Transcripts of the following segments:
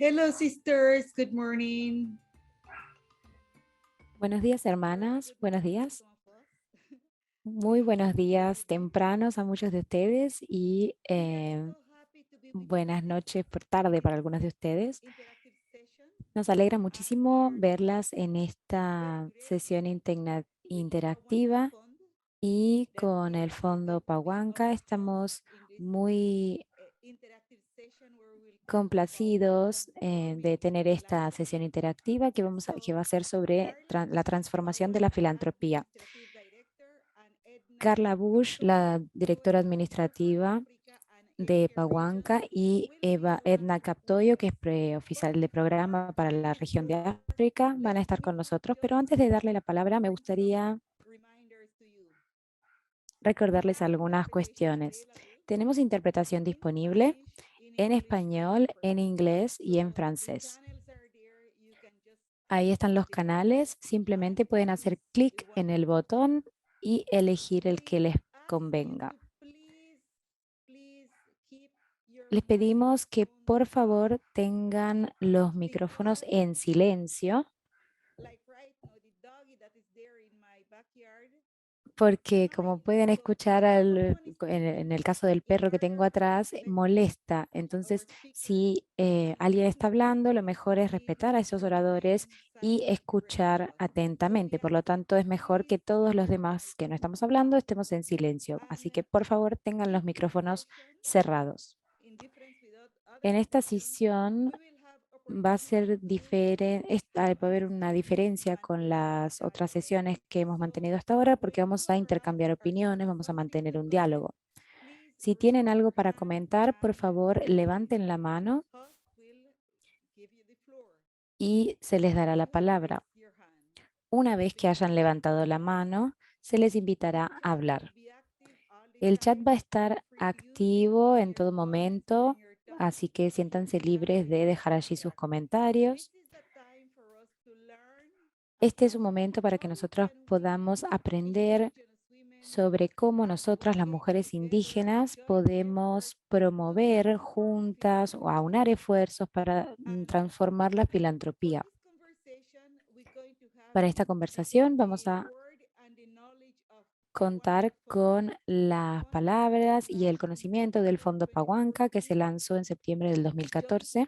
Hello, sisters. Good morning. Buenos días, hermanas. Buenos días. Muy buenos días tempranos a muchos de ustedes y buenas noches por tarde para algunos de ustedes. Nos alegra muchísimo verlas en esta sesión interactiva y con el Fondo Pahuanca. Estamos muy complacidos de tener esta sesión interactiva que va a ser sobre la transformación de la filantropía. Carla Bush, la directora administrativa de Pahuanca, y Edna Captoyo, que es oficial de programa para la región de África, van a estar con nosotros. Pero antes de darle la palabra, me gustaría recordarles algunas cuestiones. Tenemos interpretación disponible en español, en inglés y en francés. Ahí están los canales. Simplemente pueden hacer clic en el botón y elegir el que les convenga. Les pedimos que por favor tengan los micrófonos en silencio, porque como pueden escuchar en el caso del perro que tengo atrás, molesta. Entonces, si alguien está hablando, lo mejor es respetar a esos oradores y escuchar atentamente. Por lo tanto, es mejor que todos los demás que no estamos hablando estemos en silencio. Así que por favor tengan los micrófonos cerrados. En esta sesión va a ser diferente, va a haber una diferencia con las otras sesiones que hemos mantenido hasta ahora porque vamos a intercambiar opiniones, vamos a mantener un diálogo. Si tienen algo para comentar, por favor, levanten la mano y se les dará la palabra. Una vez que hayan levantado la mano, se les invitará a hablar. El chat va a estar activo en todo momento, así que siéntanse libres de dejar allí sus comentarios. Este es un momento para que nosotros podamos aprender sobre cómo nosotras, las mujeres indígenas, podemos promover juntas o aunar esfuerzos para transformar la filantropía. Para esta conversación vamos a contar con las palabras y el conocimiento del Fondo Pahuanca, que se lanzó en septiembre del 2014,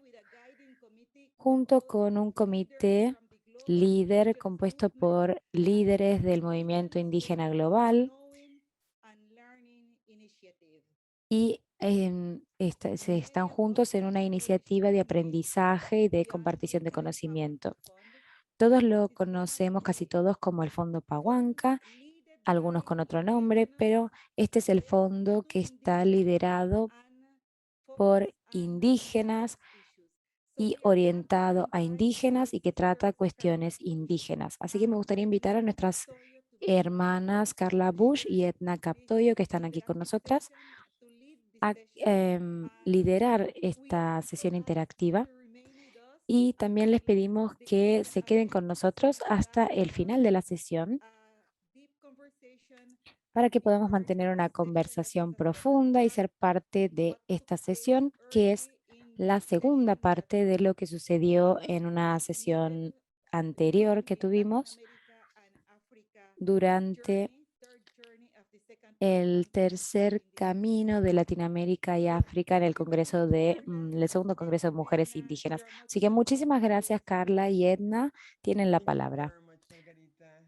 junto con un comité líder compuesto por líderes del movimiento indígena global y se están juntos en una iniciativa de aprendizaje y de compartición de conocimiento. Todos lo conocemos, casi todos, como el Fondo Pahuanca, algunos con otro nombre, pero este es el fondo que está liderado por indígenas y orientado a indígenas y que trata cuestiones indígenas. Así que me gustaría invitar a nuestras hermanas Carla Bush y Edna Captoyo, que están aquí con nosotras, a liderar esta sesión interactiva. Y también les pedimos que se queden con nosotros hasta el final de la sesión para que podamos mantener una conversación profunda y ser parte de esta sesión, que es la segunda parte de lo que sucedió en una sesión anterior que tuvimos durante el tercer camino de Latinoamérica y África en el el segundo Congreso de Mujeres Indígenas. Así que muchísimas gracias, Carla y Edna. Tienen la palabra.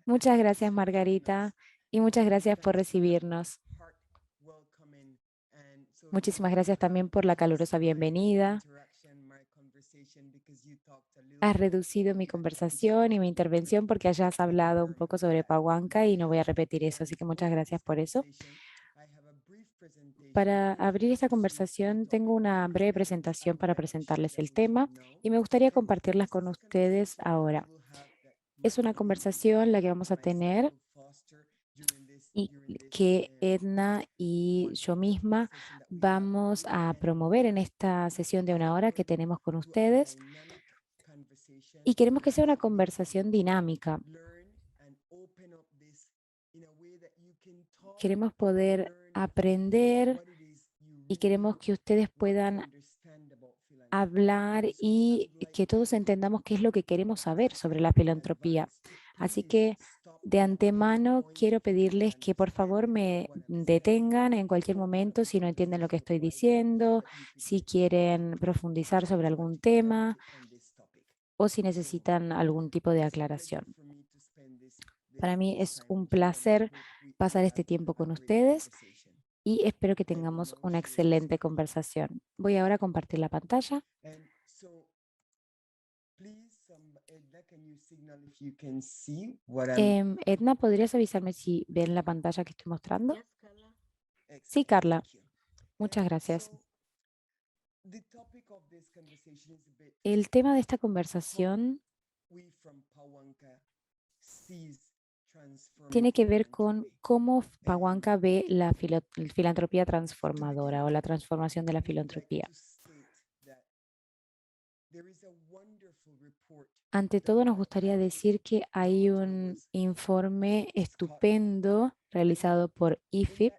Muchas gracias, Margarita, y muchas gracias por recibirnos. Muchísimas gracias también por la calurosa bienvenida. Has reducido mi conversación y mi intervención porque hayas hablado un poco sobre Pahuanca y no voy a repetir eso, así que muchas gracias por eso. Para abrir esta conversación tengo una breve presentación para presentarles el tema y me gustaría compartirla con ustedes ahora. Es una conversación la que vamos a tener y que Edna y yo misma vamos a promover en esta sesión de una hora que tenemos con ustedes. Y queremos que sea una conversación dinámica. Queremos poder aprender y queremos que ustedes puedan hablar y que todos entendamos qué es lo que queremos saber sobre la filantropía. Así que de antemano quiero pedirles que por favor me detengan en cualquier momento si no entienden lo que estoy diciendo, si quieren profundizar sobre algún tema o si necesitan algún tipo de aclaración. Para mí es un placer pasar este tiempo con ustedes y espero que tengamos una excelente conversación. Voy ahora a compartir la pantalla. Edna, ¿podrías avisarme si ven la pantalla que estoy mostrando? Sí, Carla. Muchas gracias. El tema de esta conversación tiene que ver con cómo Pawanka ve la filantropía transformadora o la transformación de la filantropía. Ante todo, nos gustaría decir que hay un informe estupendo realizado por IFIP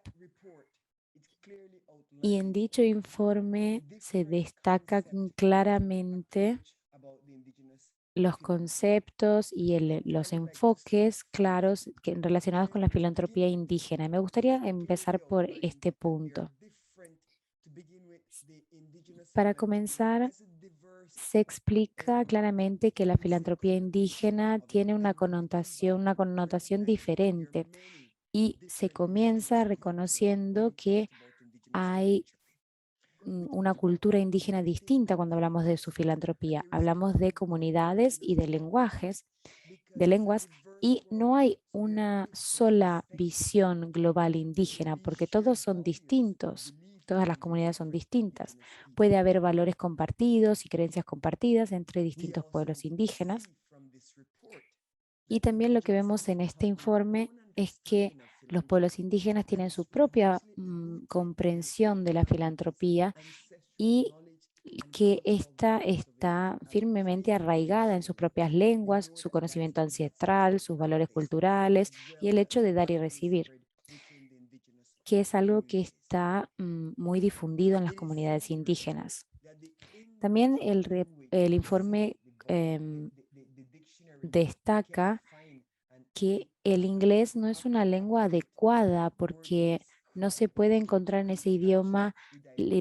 y en dicho informe se destacan claramente los conceptos y los enfoques claros relacionados con la filantropía indígena. Me gustaría empezar por este punto. Para comenzar, se explica claramente que la filantropía indígena tiene una connotación diferente y se comienza reconociendo que hay una cultura indígena distinta cuando hablamos de su filantropía. Hablamos de comunidades y de lenguas, y no hay una sola visión global indígena, porque todos son distintos, todas las comunidades son distintas. Puede haber valores compartidos y creencias compartidas entre distintos pueblos indígenas. Y también lo que vemos en este informe es que los pueblos indígenas tienen su propia comprensión de la filantropía y que ésta está firmemente arraigada en sus propias lenguas, su conocimiento ancestral, sus valores culturales y el hecho de dar y recibir, que es algo que está muy difundido en las comunidades indígenas. También el informe destaca que el inglés no es una lengua adecuada porque no se puede encontrar en ese idioma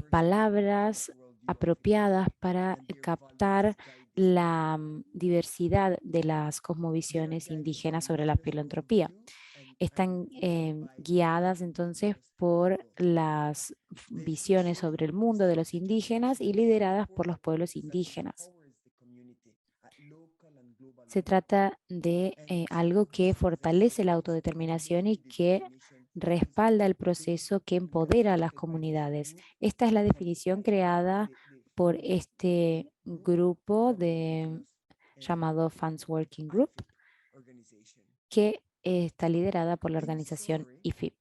palabras apropiadas para captar la diversidad de las cosmovisiones indígenas sobre la filantropía. Están guiadas entonces por las visiones sobre el mundo de los indígenas y lideradas por los pueblos indígenas. Se trata de algo que fortalece la autodeterminación y que respalda el proceso que empodera a las comunidades. Esta es la definición creada por este grupo llamado Funds Working Group, que está liderada por la organización IFIP.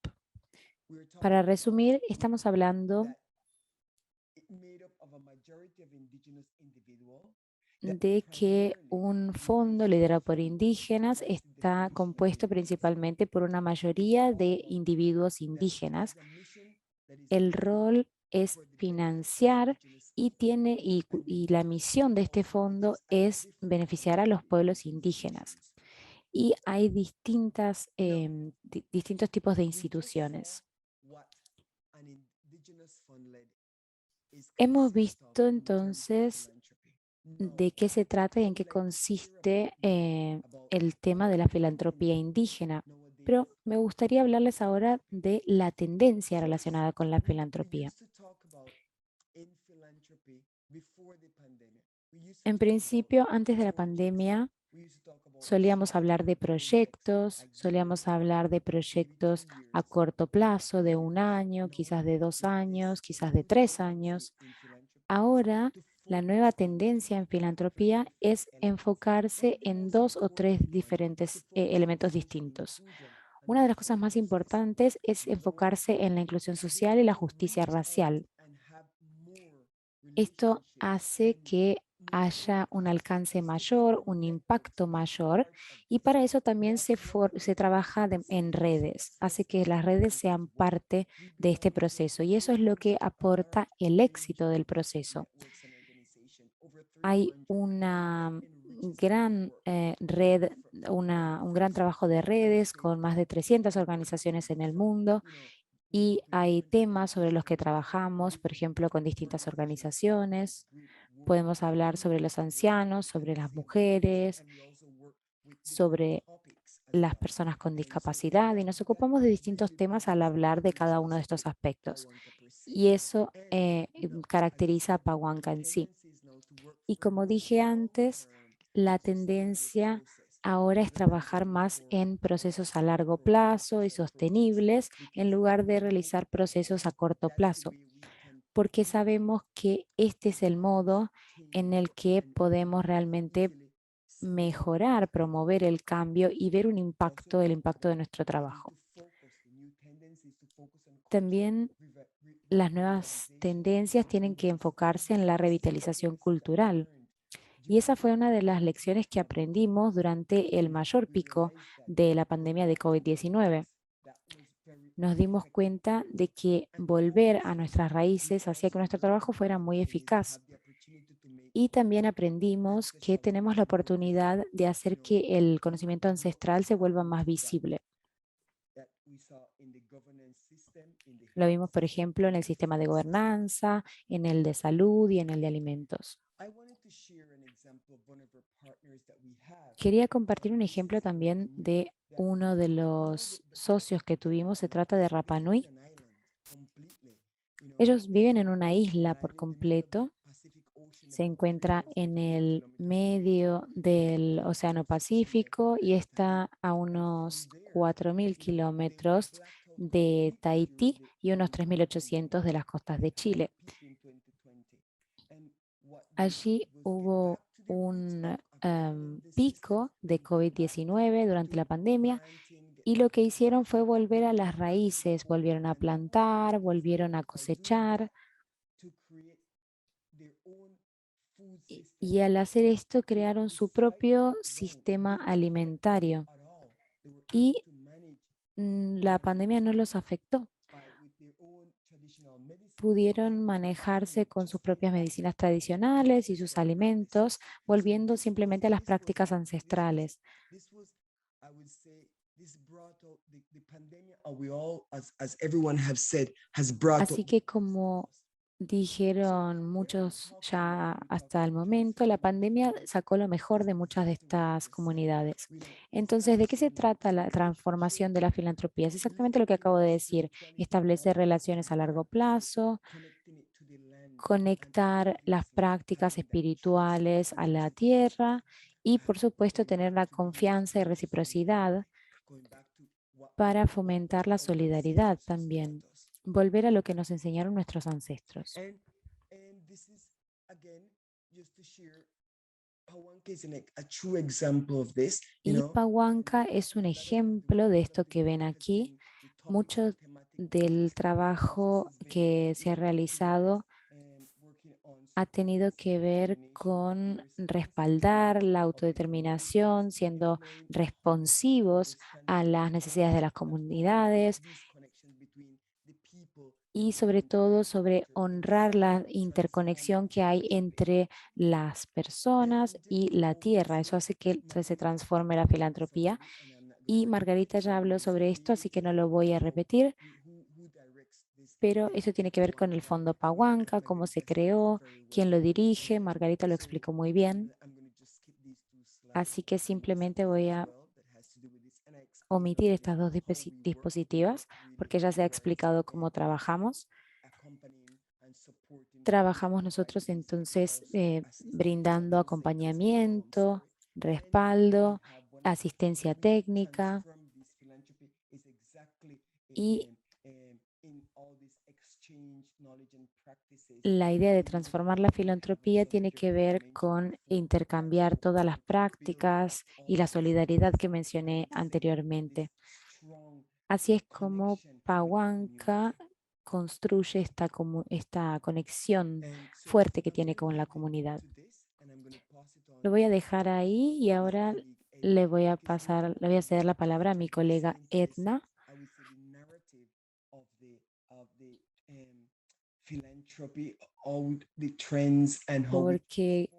Para resumir, estamos hablando de que un fondo liderado por indígenas está compuesto principalmente por una mayoría de individuos indígenas. El rol es financiar y la misión de este fondo es beneficiar a los pueblos indígenas. Y hay distintos tipos de instituciones. Hemos visto entonces de qué se trata y en qué consiste el tema de la filantropía indígena, pero me gustaría hablarles ahora de la tendencia relacionada con la filantropía. En principio, antes de la pandemia, solíamos hablar de proyectos, a corto plazo, de 1 año, quizás de 2 años, quizás de 3 años. Ahora, la nueva tendencia en filantropía es enfocarse en 2 o 3 diferentes elementos distintos. Una de las cosas más importantes es enfocarse en la inclusión social y la justicia racial. Esto hace que haya un alcance mayor, un impacto mayor, y para eso también se trabaja en redes, hace que las redes sean parte de este proceso, y eso es lo que aporta el éxito del proceso. hay una gran red, un gran trabajo de redes con más de 300 organizaciones en el mundo y hay temas sobre los que trabajamos, por ejemplo, con distintas organizaciones. Podemos hablar sobre los ancianos, sobre las mujeres, sobre las personas con discapacidad y nos ocupamos de distintos temas al hablar de cada uno de estos aspectos. Y eso caracteriza a Pahuanca en sí. Y como dije antes, la tendencia ahora es trabajar más en procesos a largo plazo y sostenibles en lugar de realizar procesos a corto plazo, porque sabemos que este es el modo en el que podemos realmente mejorar, promover el cambio y ver un impacto, el impacto de nuestro trabajo. También las nuevas tendencias tienen que enfocarse en la revitalización cultural. Y esa fue una de las lecciones que aprendimos durante el mayor pico de la pandemia de COVID-19. Nos dimos cuenta de que volver a nuestras raíces hacía que nuestro trabajo fuera muy eficaz. Y también aprendimos que tenemos la oportunidad de hacer que el conocimiento ancestral se vuelva más visible. Lo vimos, por ejemplo, en el sistema de gobernanza, en el de salud y en el de alimentos. Quería compartir un ejemplo también de uno de los socios que tuvimos. Se trata de Rapa Nui. Ellos viven en una isla por completo. Se encuentra en el medio del Océano Pacífico y está a unos 4.000 kilómetros de Tahití y unos 3.800 de las costas de Chile. Allí hubo un pico de COVID-19 durante la pandemia y lo que hicieron fue volver a las raíces, volvieron a plantar, volvieron a cosechar y al hacer esto crearon su propio sistema alimentario y la pandemia no los afectó. Pudieron manejarse con sus propias medicinas tradicionales y sus alimentos, volviendo simplemente a las prácticas ancestrales. Así que como dijeron muchos ya hasta el momento, la pandemia sacó lo mejor de muchas de estas comunidades. Entonces, ¿de qué se trata la transformación de la filantropía? Es exactamente lo que acabo de decir, establecer relaciones a largo plazo, conectar las prácticas espirituales a la tierra y, por supuesto, tener la confianza y reciprocidad para fomentar la solidaridad también, volver a lo que nos enseñaron nuestros ancestros. Y Pahuanca es un ejemplo de esto que ven aquí. Mucho del trabajo que se ha realizado ha tenido que ver con respaldar la autodeterminación, siendo responsivos a las necesidades de las comunidades y sobre todo sobre honrar la interconexión que hay entre las personas y la tierra. Eso hace que se transforme la filantropía. Y Margarita ya habló sobre esto, así que no lo voy a repetir, pero eso tiene que ver con el Fondo Pahuanca, cómo se creó, quién lo dirige. Margarita lo explicó muy bien. Así que simplemente voy a omitir estas dos dispositivas porque ya se ha explicado cómo trabajamos. Trabajamos nosotros entonces brindando acompañamiento, respaldo, asistencia técnica y la idea de transformar la filantropía tiene que ver con intercambiar todas las prácticas y la solidaridad que mencioné anteriormente. Así es como Pahuanca construye esta conexión fuerte que tiene con la comunidad. Lo voy a dejar ahí y ahora le voy a ceder la palabra a mi colega Edna. Porque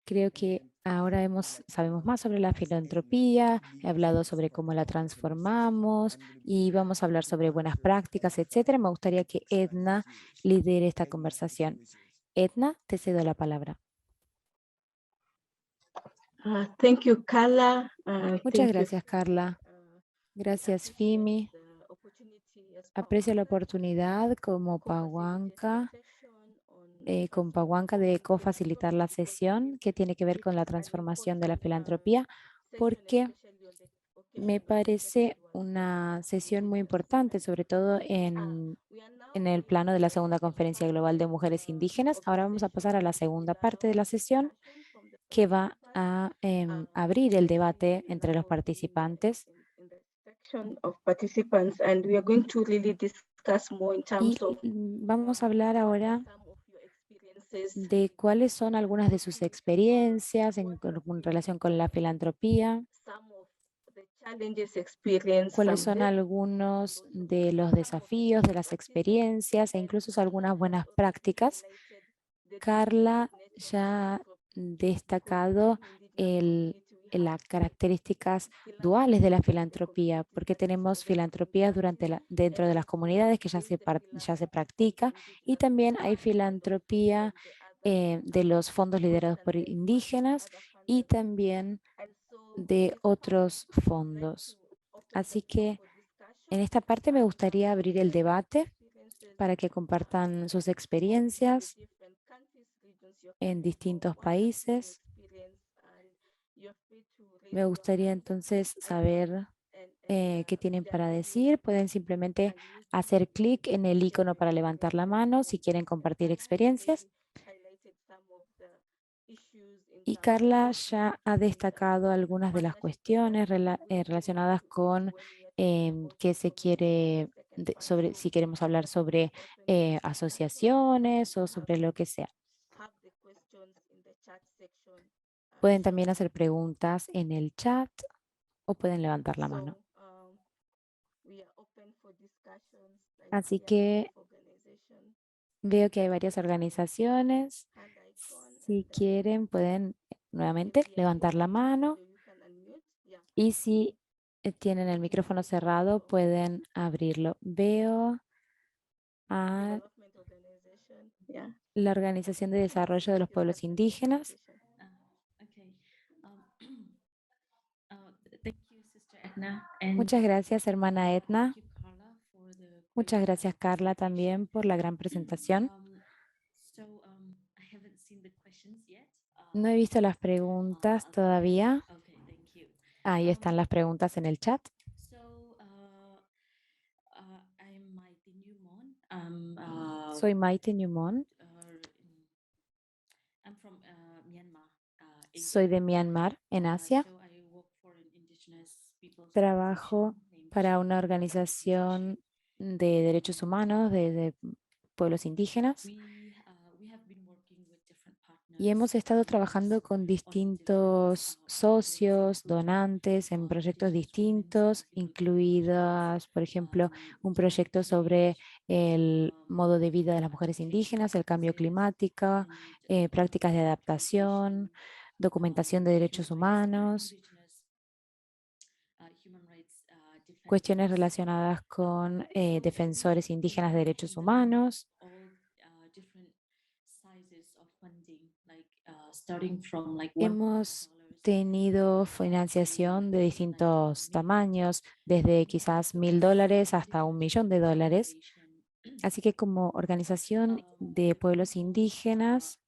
Creo que ahora sabemos más sobre la filantropía, he hablado sobre cómo la transformamos y vamos a hablar sobre buenas prácticas, etcétera. Me gustaría que Edna lidere esta conversación. Edna, te cedo la palabra. Thank you, Carla. Muchas gracias, Carla. Gracias, Fimi. Aprecio la oportunidad como Pahuanca, con Pahuanca de cofacilitar la sesión que tiene que ver con la transformación de la filantropía, porque me parece una sesión muy importante, sobre todo en el plano de la segunda conferencia global de mujeres indígenas. Ahora vamos a pasar a la segunda parte de la sesión que va a abrir el debate entre los participantes. Y vamos a hablar ahora de cuáles son algunas de sus experiencias en relación con la filantropía, cuáles son algunos de los desafíos, de las experiencias e incluso algunas buenas prácticas. Carla ya ha destacado las características duales de la filantropía, porque tenemos filantropía dentro de las comunidades que ya se practica, y también hay filantropía de los fondos liderados por indígenas y también de otros fondos. Así que en esta parte me gustaría abrir el debate para que compartan sus experiencias en distintos países. Me gustaría entonces saber qué tienen para decir. Pueden simplemente hacer clic en el icono para levantar la mano si quieren compartir experiencias. Y Carla ya ha destacado algunas de las cuestiones relacionadas con qué se quiere, sobre si queremos hablar sobre asociaciones o sobre lo que sea. Pueden también hacer preguntas en el chat o pueden levantar la mano. Así que veo que hay varias organizaciones. Si quieren, pueden nuevamente levantar la mano. Y si tienen el micrófono cerrado, pueden abrirlo. Veo a la Organización de Desarrollo de los Pueblos Indígenas. Muchas gracias, hermana Edna. Muchas gracias, Carla, también por la gran presentación. No he visto las preguntas todavía. Ahí están las preguntas en el chat. Soy Maite Newmont. Soy de Myanmar, en Asia. Trabajo para una organización de derechos humanos de pueblos indígenas. Y hemos estado trabajando con distintos socios, donantes en proyectos distintos, incluidas, por ejemplo, un proyecto sobre el modo de vida de las mujeres indígenas, el cambio climático, prácticas de adaptación, documentación de derechos humanos, cuestiones relacionadas con defensores indígenas de derechos humanos. Hemos tenido financiación de distintos tamaños, desde quizás $1,000 hasta $1,000,000. Así que como organización de pueblos indígenas,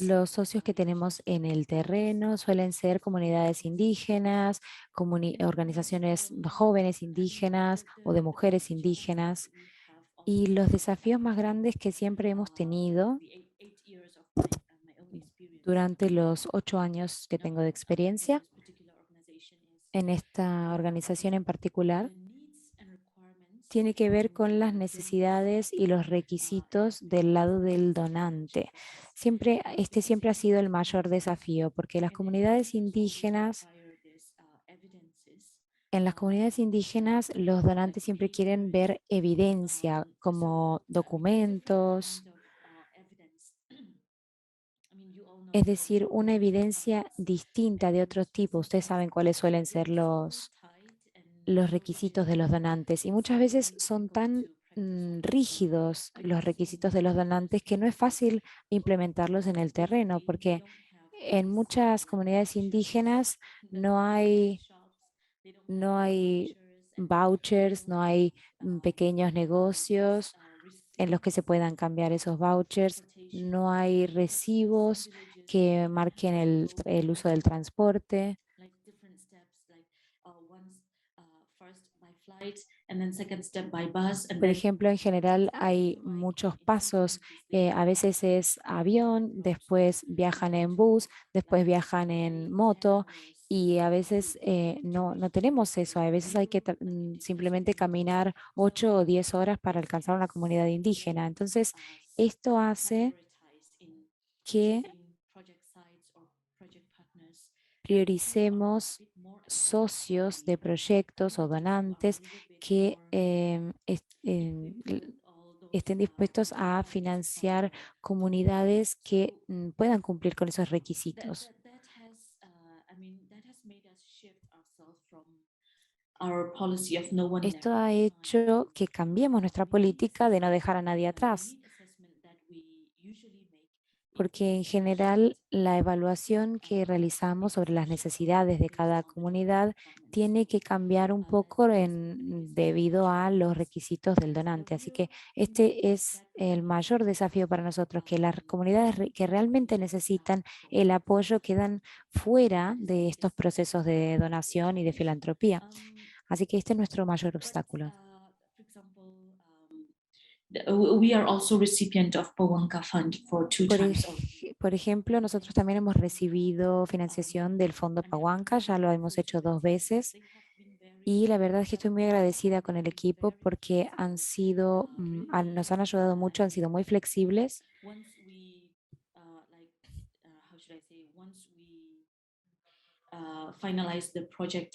los socios que tenemos en el terreno suelen ser comunidades indígenas, organizaciones de jóvenes indígenas o de mujeres indígenas. Y los desafíos más grandes que siempre hemos tenido durante los 8 años que tengo de experiencia en esta organización en particular tiene que ver con las necesidades y los requisitos del lado del donante. Este siempre ha sido el mayor desafío, porque las comunidades indígenas En las comunidades indígenas, los donantes siempre quieren ver evidencia, como documentos, es decir, una evidencia distinta de otro tipo. Ustedes saben cuáles suelen ser los requisitos de los donantes y muchas veces son tan rígidos los requisitos de los donantes que no es fácil implementarlos en el terreno, porque en muchas comunidades indígenas no hay no hay vouchers, no hay pequeños negocios en los que se puedan cambiar esos vouchers, no hay recibos que marquen el uso del transporte. Por ejemplo, en general hay muchos pasos. A veces es avión, después viajan en bus, después viajan en moto y a veces no tenemos eso. A veces hay que simplemente caminar 8 o 10 horas para alcanzar una comunidad indígena. Entonces, esto hace que prioricemos socios de proyectos o donantes que estén dispuestos a financiar comunidades que puedan cumplir con esos requisitos. Esto ha hecho que cambiemos nuestra política de no dejar a nadie atrás, porque en general la evaluación que realizamos sobre las necesidades de cada comunidad tiene que cambiar un poco debido a los requisitos del donante. Así que este es el mayor desafío para nosotros, que las comunidades que realmente necesitan el apoyo quedan fuera de estos procesos de donación y de filantropía. Así que este es nuestro mayor obstáculo. We are also recipient of Pawanka Fund for two times. Por ejemplo, nosotros también hemos recibido financiación del Fondo Pawanka, ya lo hemos hecho 2 veces. Y la verdad es que estoy muy agradecida con el equipo porque nos han ayudado mucho, han sido muy flexibles.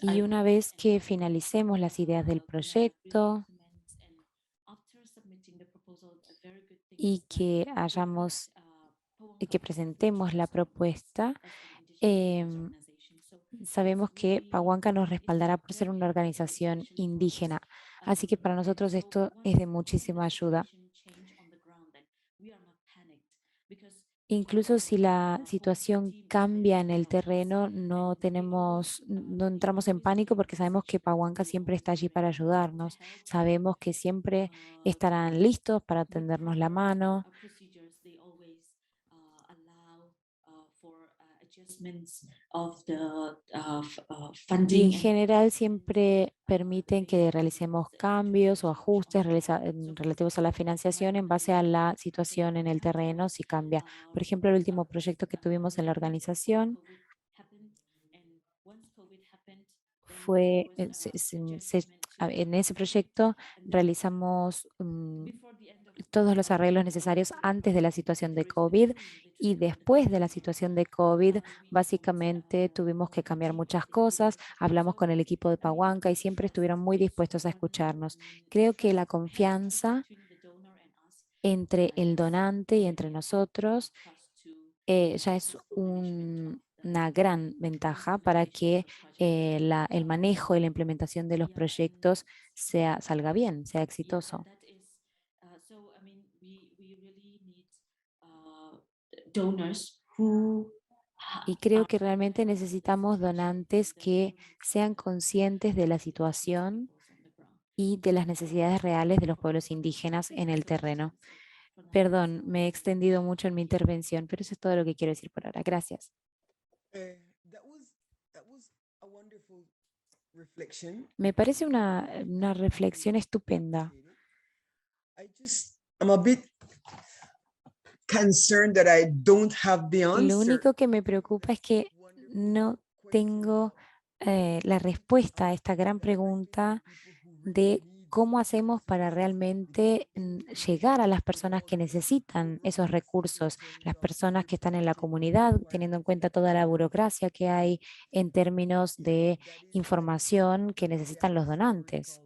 Y una vez que finalicemos las ideas del proyecto y que presentemos la propuesta, sabemos que Pawanka nos respaldará por ser una organización indígena. Así que para nosotros esto es de muchísima ayuda. Incluso si la situación cambia en el terreno, no entramos en pánico porque sabemos que Pawanka siempre está allí para ayudarnos. Sabemos que siempre estarán listos para tendernos la mano. Y en general siempre permiten que realicemos cambios o ajustes relativos a la financiación en base a la situación en el terreno, si cambia. Por ejemplo, el último proyecto que tuvimos en la organización fue, en ese proyecto realizamos todos los arreglos necesarios antes de la situación de COVID y después de la situación de COVID, básicamente tuvimos que cambiar muchas cosas. Hablamos con el equipo de Pawanka y siempre estuvieron muy dispuestos a escucharnos. Creo que la confianza entre el donante y entre nosotros ya es una gran ventaja para que el manejo y la implementación de los proyectos salga bien, sea exitoso. Y creo que realmente necesitamos donantes que sean conscientes de la situación y de las necesidades reales de los pueblos indígenas en el terreno. Perdón, me he extendido mucho en mi intervención, pero eso es todo lo que quiero decir por ahora. Gracias. Me parece una reflexión estupenda. I'm a bit concerned that I don't have the Lo answer. único que me preocupa es que no tengo la respuesta a esta gran pregunta de ¿cómo hacemos para realmente llegar a las personas que necesitan esos recursos, las personas que están en la comunidad, teniendo en cuenta toda la burocracia que hay en términos de información que necesitan los donantes?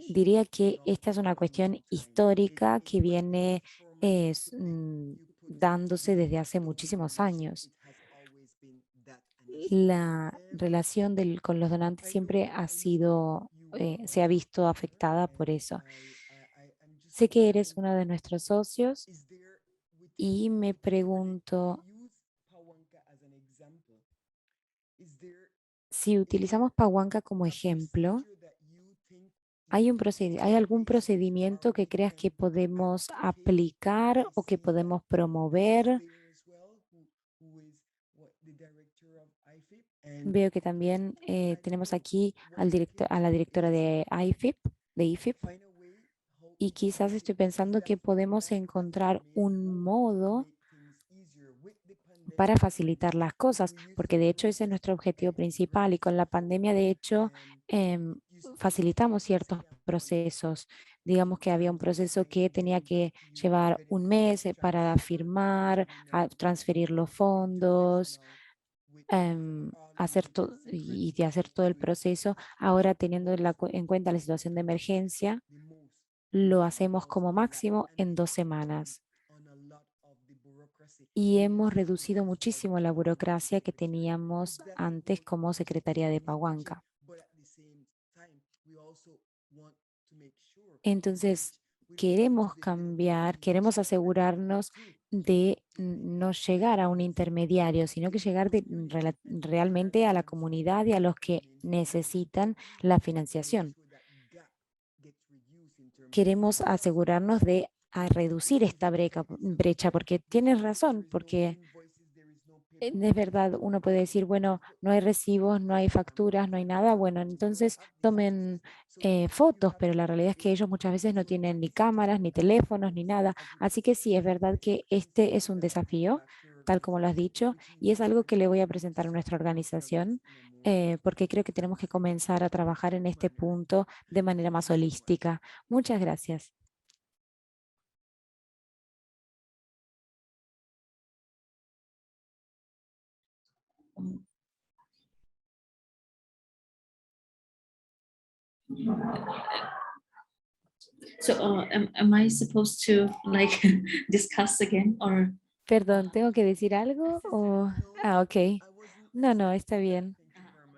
Diría que esta es una cuestión histórica que viene dándose desde hace muchísimos años. La relación con los donantes siempre ha sido, se ha visto afectada por eso. Sé que eres uno de nuestros socios y me pregunto si utilizamos Pawanka como ejemplo, ¿hay algún procedimiento que creas que podemos aplicar o que podemos promover? Veo que también tenemos aquí a la directora de IFIP, y quizás estoy pensando que podemos encontrar un modo para facilitar las cosas, porque de hecho ese es nuestro objetivo principal y con la pandemia de hecho facilitamos ciertos procesos. Digamos que había un proceso que tenía que llevar un mes para firmar, transferir los fondos, y de hacer todo el proceso. Ahora teniendo en cuenta la situación de emergencia, lo hacemos como máximo en 2 semanas. Y hemos reducido muchísimo la burocracia que teníamos antes como Secretaría de Pawanka. Entonces, queremos cambiar, queremos asegurarnos de no llegar a un intermediario, sino que llegar realmente a la comunidad y a los que necesitan la financiación. Queremos asegurarnos de reducir esta brecha, porque tienes razón, porque es verdad, uno puede decir, bueno, no hay recibos, no hay facturas, no hay nada, bueno, entonces tomen fotos, pero la realidad es que ellos muchas veces no tienen ni cámaras, ni teléfonos, ni nada. Así que sí, es verdad que este es un desafío, tal como lo has dicho, y es algo que le voy a presentar a nuestra organización, porque creo que tenemos que comenzar a trabajar en este punto de manera más holística. Muchas gracias. So am I supposed to like discuss again or? Perdón, ¿tengo que decir algo? Ok. No, está bien.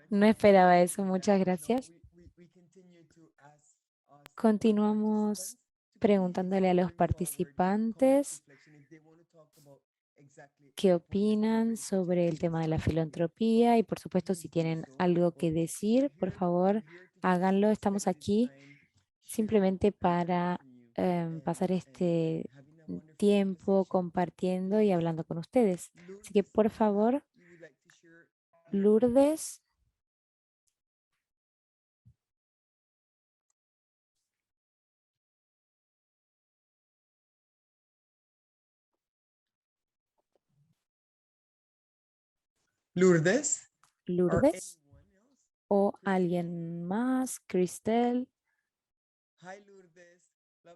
No esperaba eso. Muchas gracias. Continuamos preguntándole a los participantes qué opinan sobre el tema de la filantropía y por supuesto si tienen algo que decir, por favor, háganlo. Estamos aquí simplemente para pasar este tiempo compartiendo y hablando con ustedes. Así que por favor, Lourdes. Lourdes. Lourdes o alguien más, Cristel.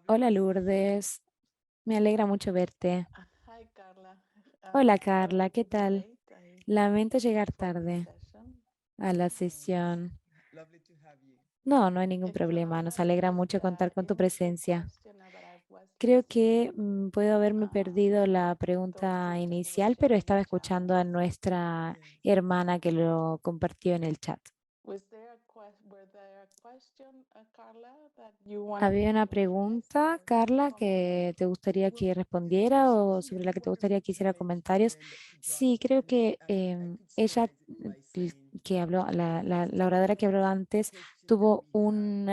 Hola Lourdes, me alegra mucho verte. Hola Carla, ¿qué tal? Lamento llegar tarde a la sesión. No hay ningún problema, nos alegra mucho contar con tu presencia. Creo que puedo haberme perdido la pregunta inicial, pero estaba escuchando a nuestra hermana que lo compartió en el chat. ¿Había una pregunta, Carla, que te gustaría que respondiera o sobre la que te gustaría que hiciera comentarios? Sí, creo que ella que habló, la oradora que habló antes, tuvo un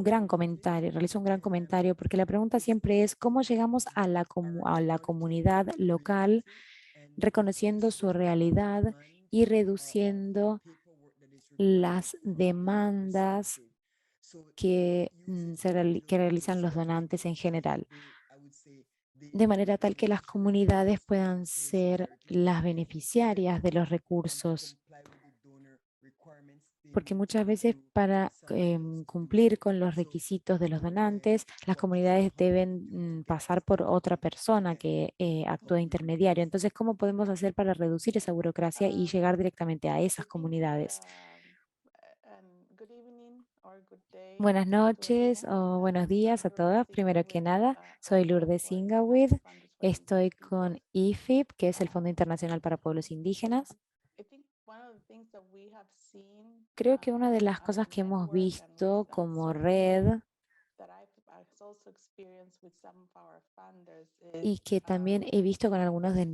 gran comentario, realizó un gran comentario, porque la pregunta siempre es cómo llegamos a a la comunidad local, reconociendo su realidad y reduciendo las demandas que realizan los donantes en general, de manera tal que las comunidades puedan ser las beneficiarias de los recursos. porque muchas veces para cumplir con los requisitos de los donantes, las comunidades deben pasar por otra persona que actúe de intermediario. Entonces, ¿cómo podemos hacer para reducir esa burocracia y llegar directamente a esas comunidades? Buenas noches o buenos días a todas. Primero que nada, soy Lourdes Singawid. Estoy con IFIP, que es el Fondo Internacional para Pueblos Indígenas. Creo que una de las cosas que hemos visto como red y que también he visto con algunos de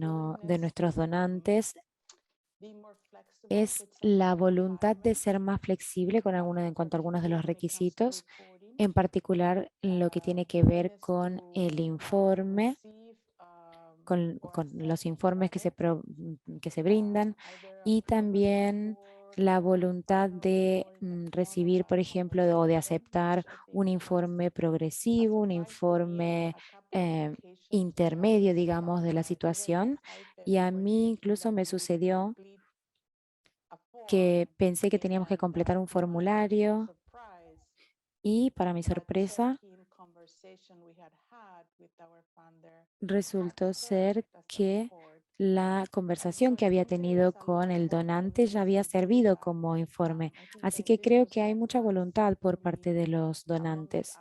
nuestros donantes es la voluntad de ser más flexible con en cuanto a algunos de los requisitos, en particular lo que tiene que ver con el informe, con los informes que se brindan, y también la voluntad de recibir, por ejemplo, o de aceptar un informe progresivo, un informe intermedio, digamos, de la situación. Y a mí incluso me sucedió que pensé que teníamos que completar un formulario y, para mi sorpresa, resultó ser que la conversación que había tenido con el donante ya había servido como informe. Así que creo que hay mucha voluntad por parte de los donantes.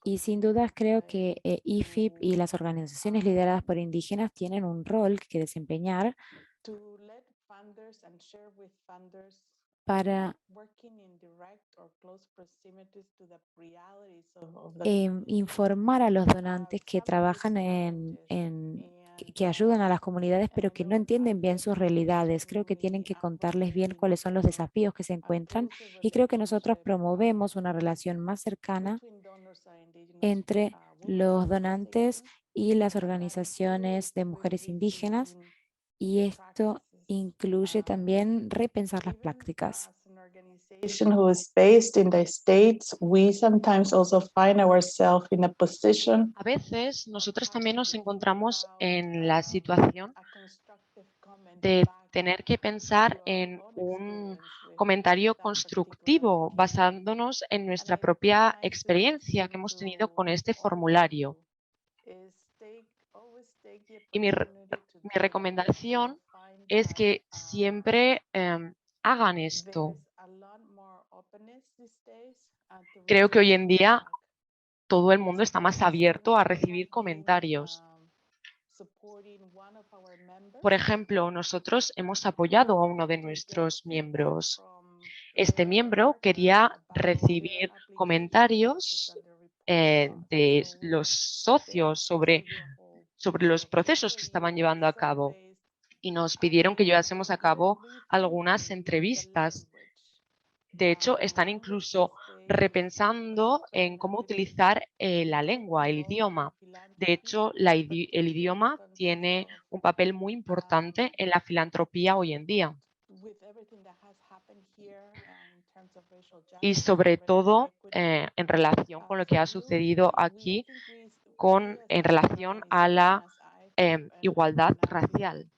Y sin dudas creo que IFIP y las organizaciones lideradas por indígenas tienen un rol que desempeñar para informar a los donantes que trabajan que ayudan a las comunidades, pero que no entienden bien sus realidades. Creo que tienen que contarles bien cuáles son los desafíos que se encuentran, y creo que nosotros promovemos una relación más cercana entre los donantes y las organizaciones de mujeres indígenas, y esto incluye también repensar las prácticas. Who is based in the States, we sometimes also find ourselves in a position. A veces nosotros también nos encontramos en la situación de tener que pensar en un comentario constructivo basándonos en nuestra propia experiencia que hemos tenido con este formulario. Y mi recomendación es que siempre hagan esto. Creo que hoy en día todo el mundo está más abierto a recibir comentarios. Por ejemplo, nosotros hemos apoyado a uno de nuestros miembros. Este miembro quería recibir comentarios de los socios sobre los procesos que estaban llevando a cabo, y nos pidieron que llevásemos a cabo algunas entrevistas. De hecho, están incluso repensando en cómo utilizar la lengua, el idioma. De hecho, el idioma tiene un papel muy importante en la filantropía hoy en día. Y sobre todo en relación con lo que ha sucedido aquí en relación a la igualdad racial.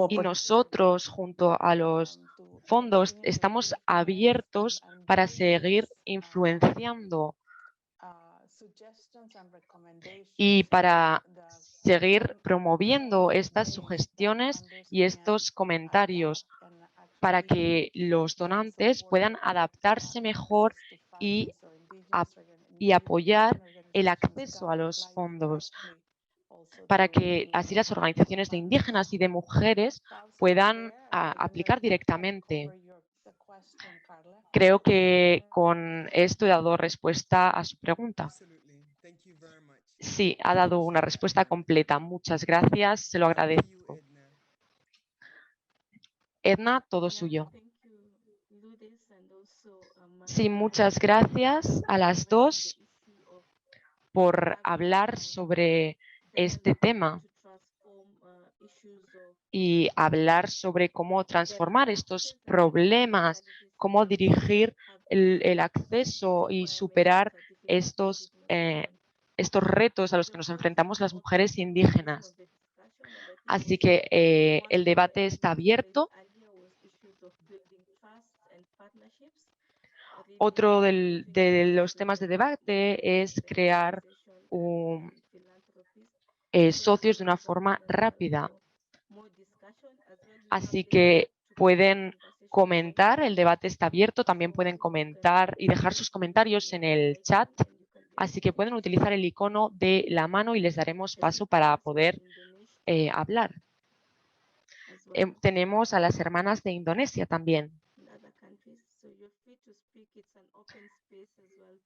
Y nosotros, junto a los fondos, estamos abiertos para seguir influenciando y para seguir promoviendo estas sugestiones y estos comentarios para que los donantes puedan adaptarse mejor y apoyar el acceso a los fondos, para que así las organizaciones de indígenas y de mujeres puedan aplicar directamente. Creo que con esto he dado respuesta a su pregunta. Sí, ha dado una respuesta completa. Muchas gracias, se lo agradezco. Edna, todo suyo. Sí, muchas gracias a las dos por hablar sobre este tema y hablar sobre cómo transformar estos problemas, cómo dirigir el acceso y superar estos retos a los que nos enfrentamos las mujeres indígenas. Así que el debate está abierto. Otro de los temas de debate es crear socios de una forma rápida. Así que pueden comentar, el debate está abierto, también pueden comentar y dejar sus comentarios en el chat. Así que pueden utilizar el icono de la mano y les daremos paso para poder hablar. Tenemos a las hermanas de Indonesia también.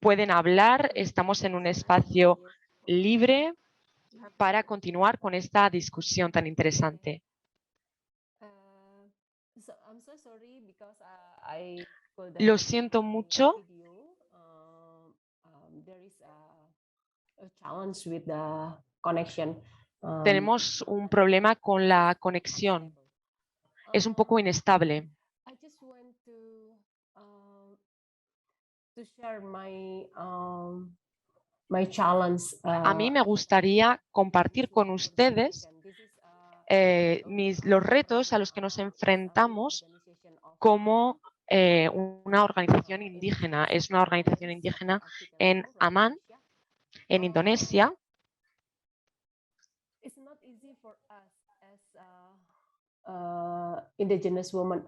Pueden hablar, estamos en un espacio libre para continuar con esta discusión tan interesante. Lo siento mucho. Tenemos un problema con la conexión. Es un poco inestable. A mí me gustaría compartir con ustedes los retos a los que nos enfrentamos como una organización indígena. Es una organización indígena en Amman, en Indonesia. Indigenous Women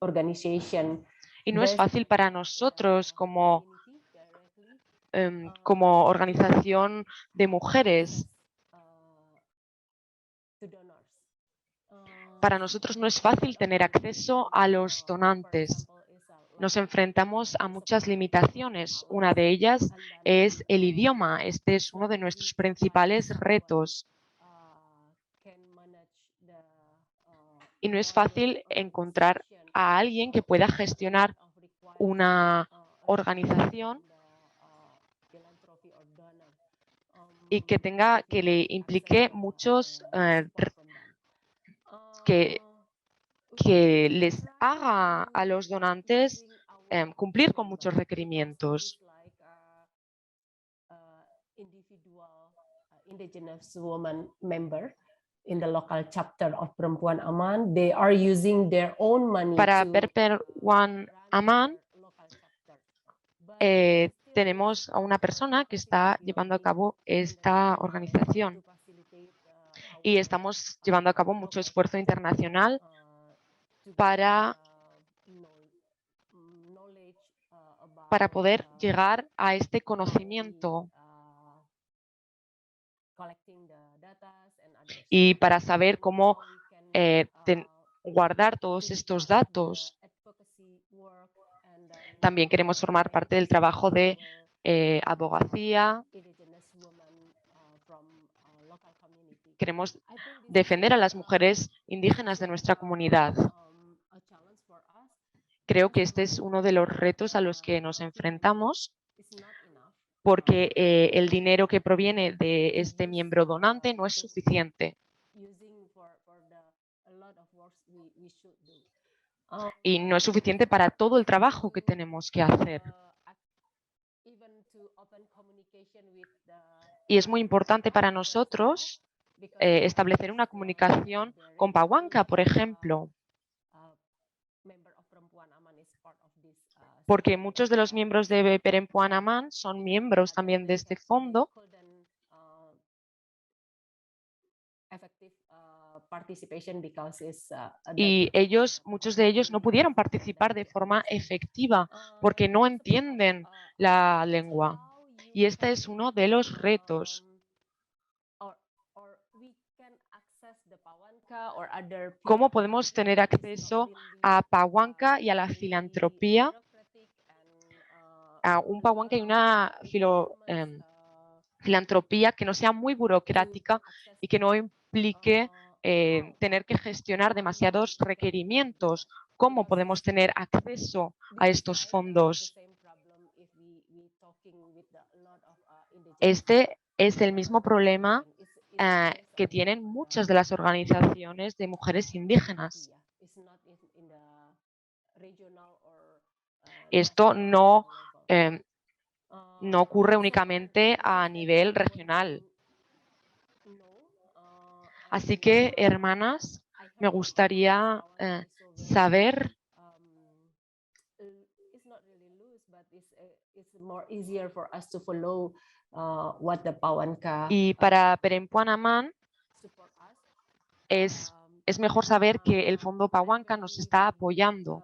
Organization. Y no es fácil para nosotros como organización de mujeres. Para nosotros no es fácil tener acceso a los donantes. Nos enfrentamos a muchas limitaciones. Una de ellas es el idioma. Este es uno de nuestros principales retos. Y no es fácil encontrar a alguien que pueda gestionar una organización y que le implique muchos que les haga a los donantes cumplir con muchos requerimientos. Indigenous woman member in the local chapter of Perempuan Amman, they are using their own money. Para Perempuan Amman tenemos a una persona que está llevando a cabo esta organización y estamos llevando a cabo mucho esfuerzo internacional para poder llegar a este conocimiento y para saber cómo guardar todos estos datos. También queremos formar parte del trabajo de abogacía. Queremos defender a las mujeres indígenas de nuestra comunidad. Creo que este es uno de los retos a los que nos enfrentamos, porque el dinero que proviene de este miembro donante no es suficiente. Y no es suficiente para todo el trabajo que tenemos que hacer. Y es muy importante para nosotros establecer una comunicación con Pawanka, por ejemplo, porque muchos de los miembros de Perempuan Amman son miembros también de este fondo. Y muchos de ellos no pudieron participar de forma efectiva porque no entienden la lengua. Y este es uno de los retos. ¿Cómo podemos tener acceso a Pawanka y a la filantropía? A un Pawanka y una filantropía que no sea muy burocrática y que no implique tener que gestionar demasiados requerimientos. ¿Cómo podemos tener acceso a estos fondos? Este es el mismo problema que tienen muchas de las organizaciones de mujeres indígenas. Esto no ocurre únicamente a nivel regional. Así que, hermanas, me gustaría saber it's not really loose, but it's more easier for us to follow what the Pawanka y para Perempuan Aman support us. es mejor saber que el Fondo Pawanka nos está apoyando.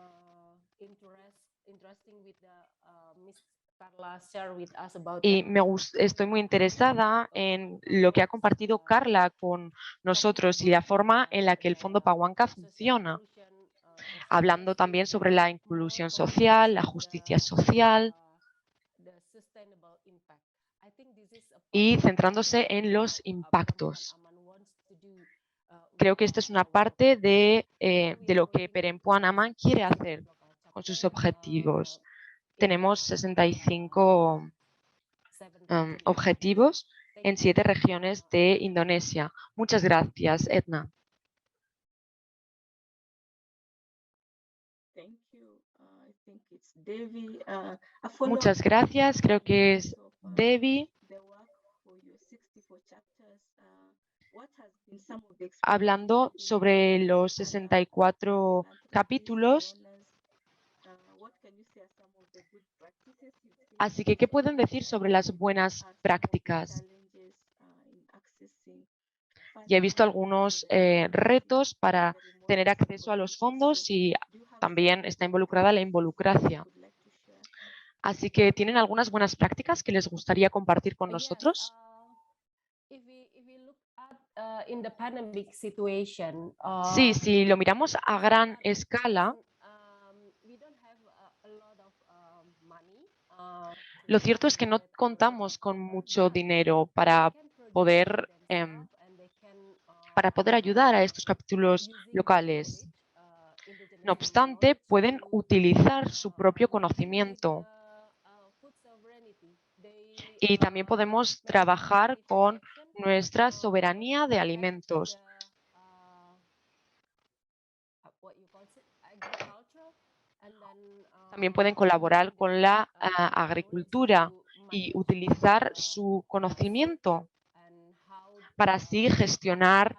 Y estoy muy interesada en lo que ha compartido Carla con nosotros y la forma en la que el Fondo Pawanka funciona, hablando también sobre la inclusión social, la justicia social y centrándose en los impactos. Creo que esta es una parte de lo que Perempuan Aman quiere hacer con sus objetivos. Tenemos 65 objetivos en 7 regiones de Indonesia. Muchas gracias, Edna. Muchas gracias. Creo que es Devi. Hablando sobre los 64 capítulos. Así que, ¿qué pueden decir sobre las buenas prácticas? Ya he visto algunos retos para tener acceso a los fondos y también está involucrada la involucracia. Así que, ¿tienen algunas buenas prácticas que les gustaría compartir con nosotros? Sí, si lo miramos a gran escala, lo cierto es que no contamos con mucho dinero para poder ayudar a estos capítulos locales. No obstante, pueden utilizar su propio conocimiento. Y también podemos trabajar con nuestra soberanía de alimentos. También pueden colaborar con la agricultura y utilizar su conocimiento para así gestionar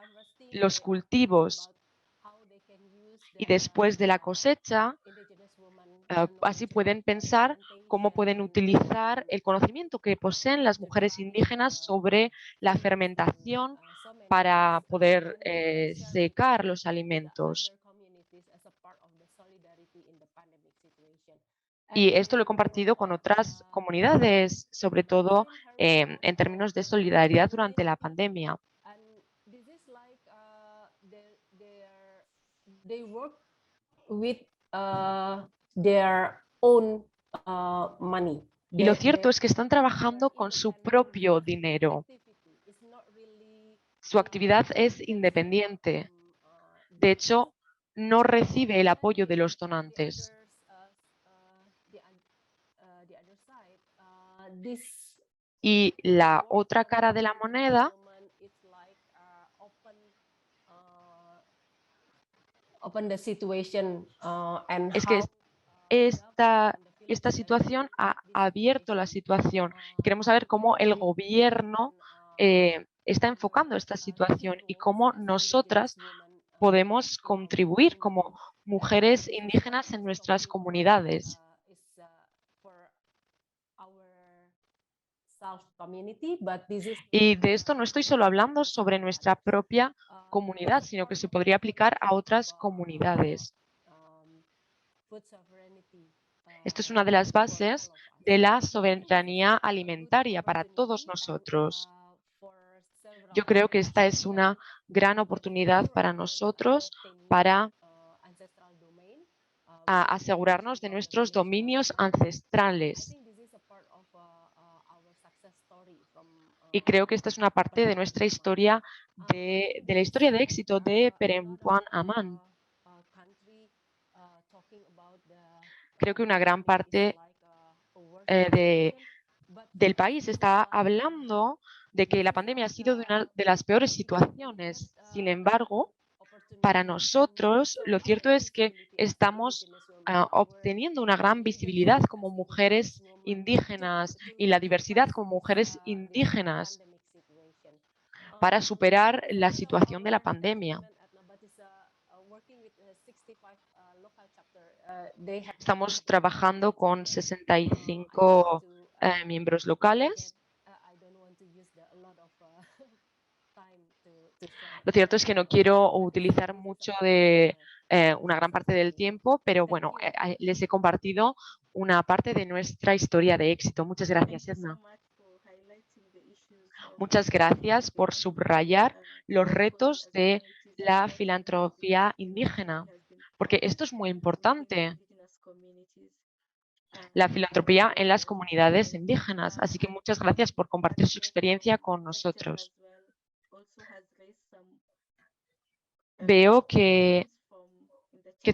los cultivos. Y después de la cosecha, así pueden pensar cómo pueden utilizar el conocimiento que poseen las mujeres indígenas sobre la fermentación para poder secar los alimentos. Y esto lo he compartido con otras comunidades, sobre todo en términos de solidaridad durante la pandemia. Y lo cierto es que están trabajando con su propio dinero. Su actividad es independiente. De hecho, no recibe el apoyo de los donantes. Y la otra cara de la moneda es que esta situación ha abierto la situación. Queremos saber cómo el gobierno está enfocando esta situación y cómo nosotras podemos contribuir como mujeres indígenas en nuestras comunidades. Y de esto no estoy solo hablando sobre nuestra propia comunidad, sino que se podría aplicar a otras comunidades. Esto es una de las bases de la soberanía alimentaria para todos nosotros. Yo creo que esta es una gran oportunidad para nosotros para asegurarnos de nuestros dominios ancestrales. Y creo que esta es una parte de nuestra historia, de la historia de éxito de Perempuan Aman. Creo que una gran parte del país está hablando de que la pandemia ha sido una de las peores situaciones. Sin embargo, para nosotros, lo cierto es que estamos obteniendo una gran visibilidad como mujeres indígenas y la diversidad como mujeres indígenas. para superar la situación de la pandemia. Estamos trabajando con 65 miembros locales. Lo cierto es que no quiero utilizar mucho de una gran parte del tiempo, pero bueno, les he compartido una parte de nuestra historia de éxito. Muchas gracias, Edna. Muchas gracias por subrayar los retos de la filantropía indígena, porque esto es muy importante, la filantropía en las comunidades indígenas. Así que muchas gracias por compartir su experiencia con nosotros. Veo que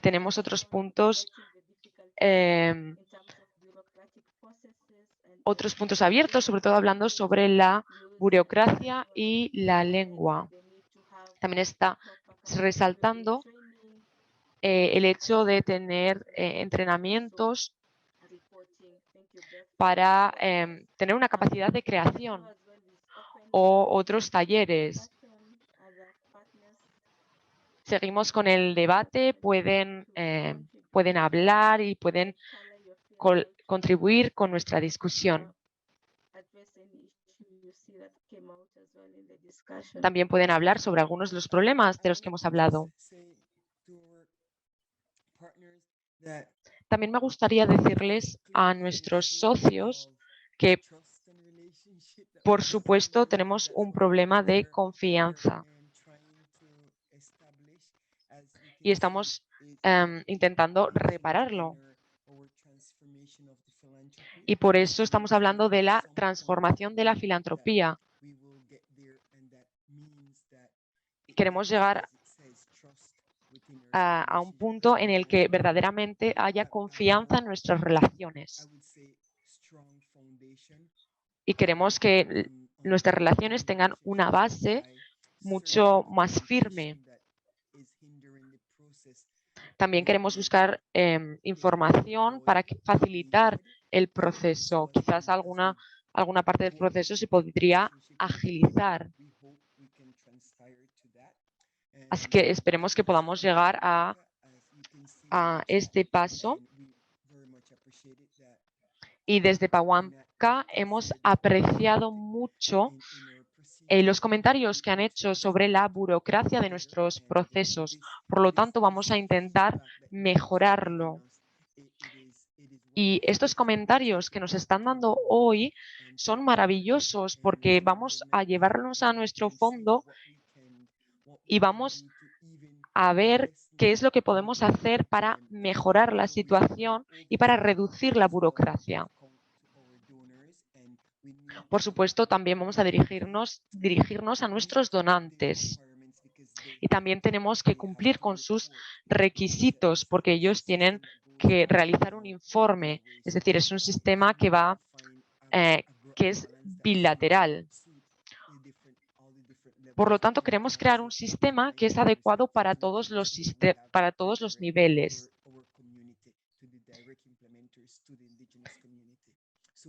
tenemos otros puntos abiertos, sobre todo hablando sobre la burocracia y la lengua. También está resaltando el hecho de tener entrenamientos para tener una capacidad de creación o otros talleres. Seguimos con el debate, pueden hablar y pueden contribuir con nuestra discusión. También pueden hablar sobre algunos de los problemas de los que hemos hablado. También me gustaría decirles a nuestros socios que, por supuesto, tenemos un problema de confianza y estamos intentando repararlo. Y por eso estamos hablando de la transformación de la filantropía. Queremos llegar a un punto en el que verdaderamente haya confianza en nuestras relaciones. Y queremos que nuestras relaciones tengan una base mucho más firme. También queremos buscar información para facilitar el proceso. Quizás alguna parte del proceso se podría agilizar. Así que esperemos que podamos llegar a este paso. Y desde Pawanka hemos apreciado mucho los comentarios que han hecho sobre la burocracia de nuestros procesos. Por lo tanto, vamos a intentar mejorarlo. Y estos comentarios que nos están dando hoy son maravillosos porque vamos a llevarlos a nuestro fondo y vamos a ver qué es lo que podemos hacer para mejorar la situación y para reducir la burocracia. Por supuesto, también vamos a dirigirnos a nuestros donantes. Y también tenemos que cumplir con sus requisitos porque ellos tienen que realizar un informe. Es decir, es un sistema que es bilateral. Por lo tanto, queremos crear un sistema que es adecuado para todos los niveles.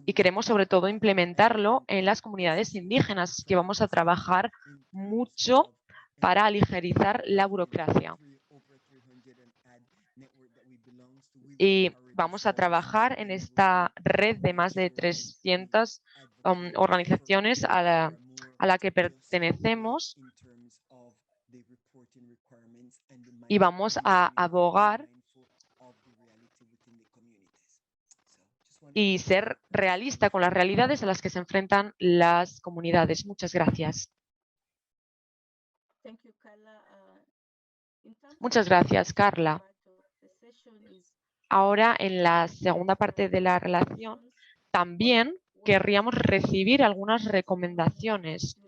Y queremos sobre todo implementarlo en las comunidades indígenas, que vamos a trabajar mucho para aligerizar la burocracia. Y vamos a trabajar en esta red de más de 300 organizaciones a la que pertenecemos y vamos a abogar y ser realista con las realidades a las que se enfrentan las comunidades. Muchas gracias. Muchas gracias, Carla. Ahora, en la segunda parte de la relación, también querríamos recibir algunas recomendaciones.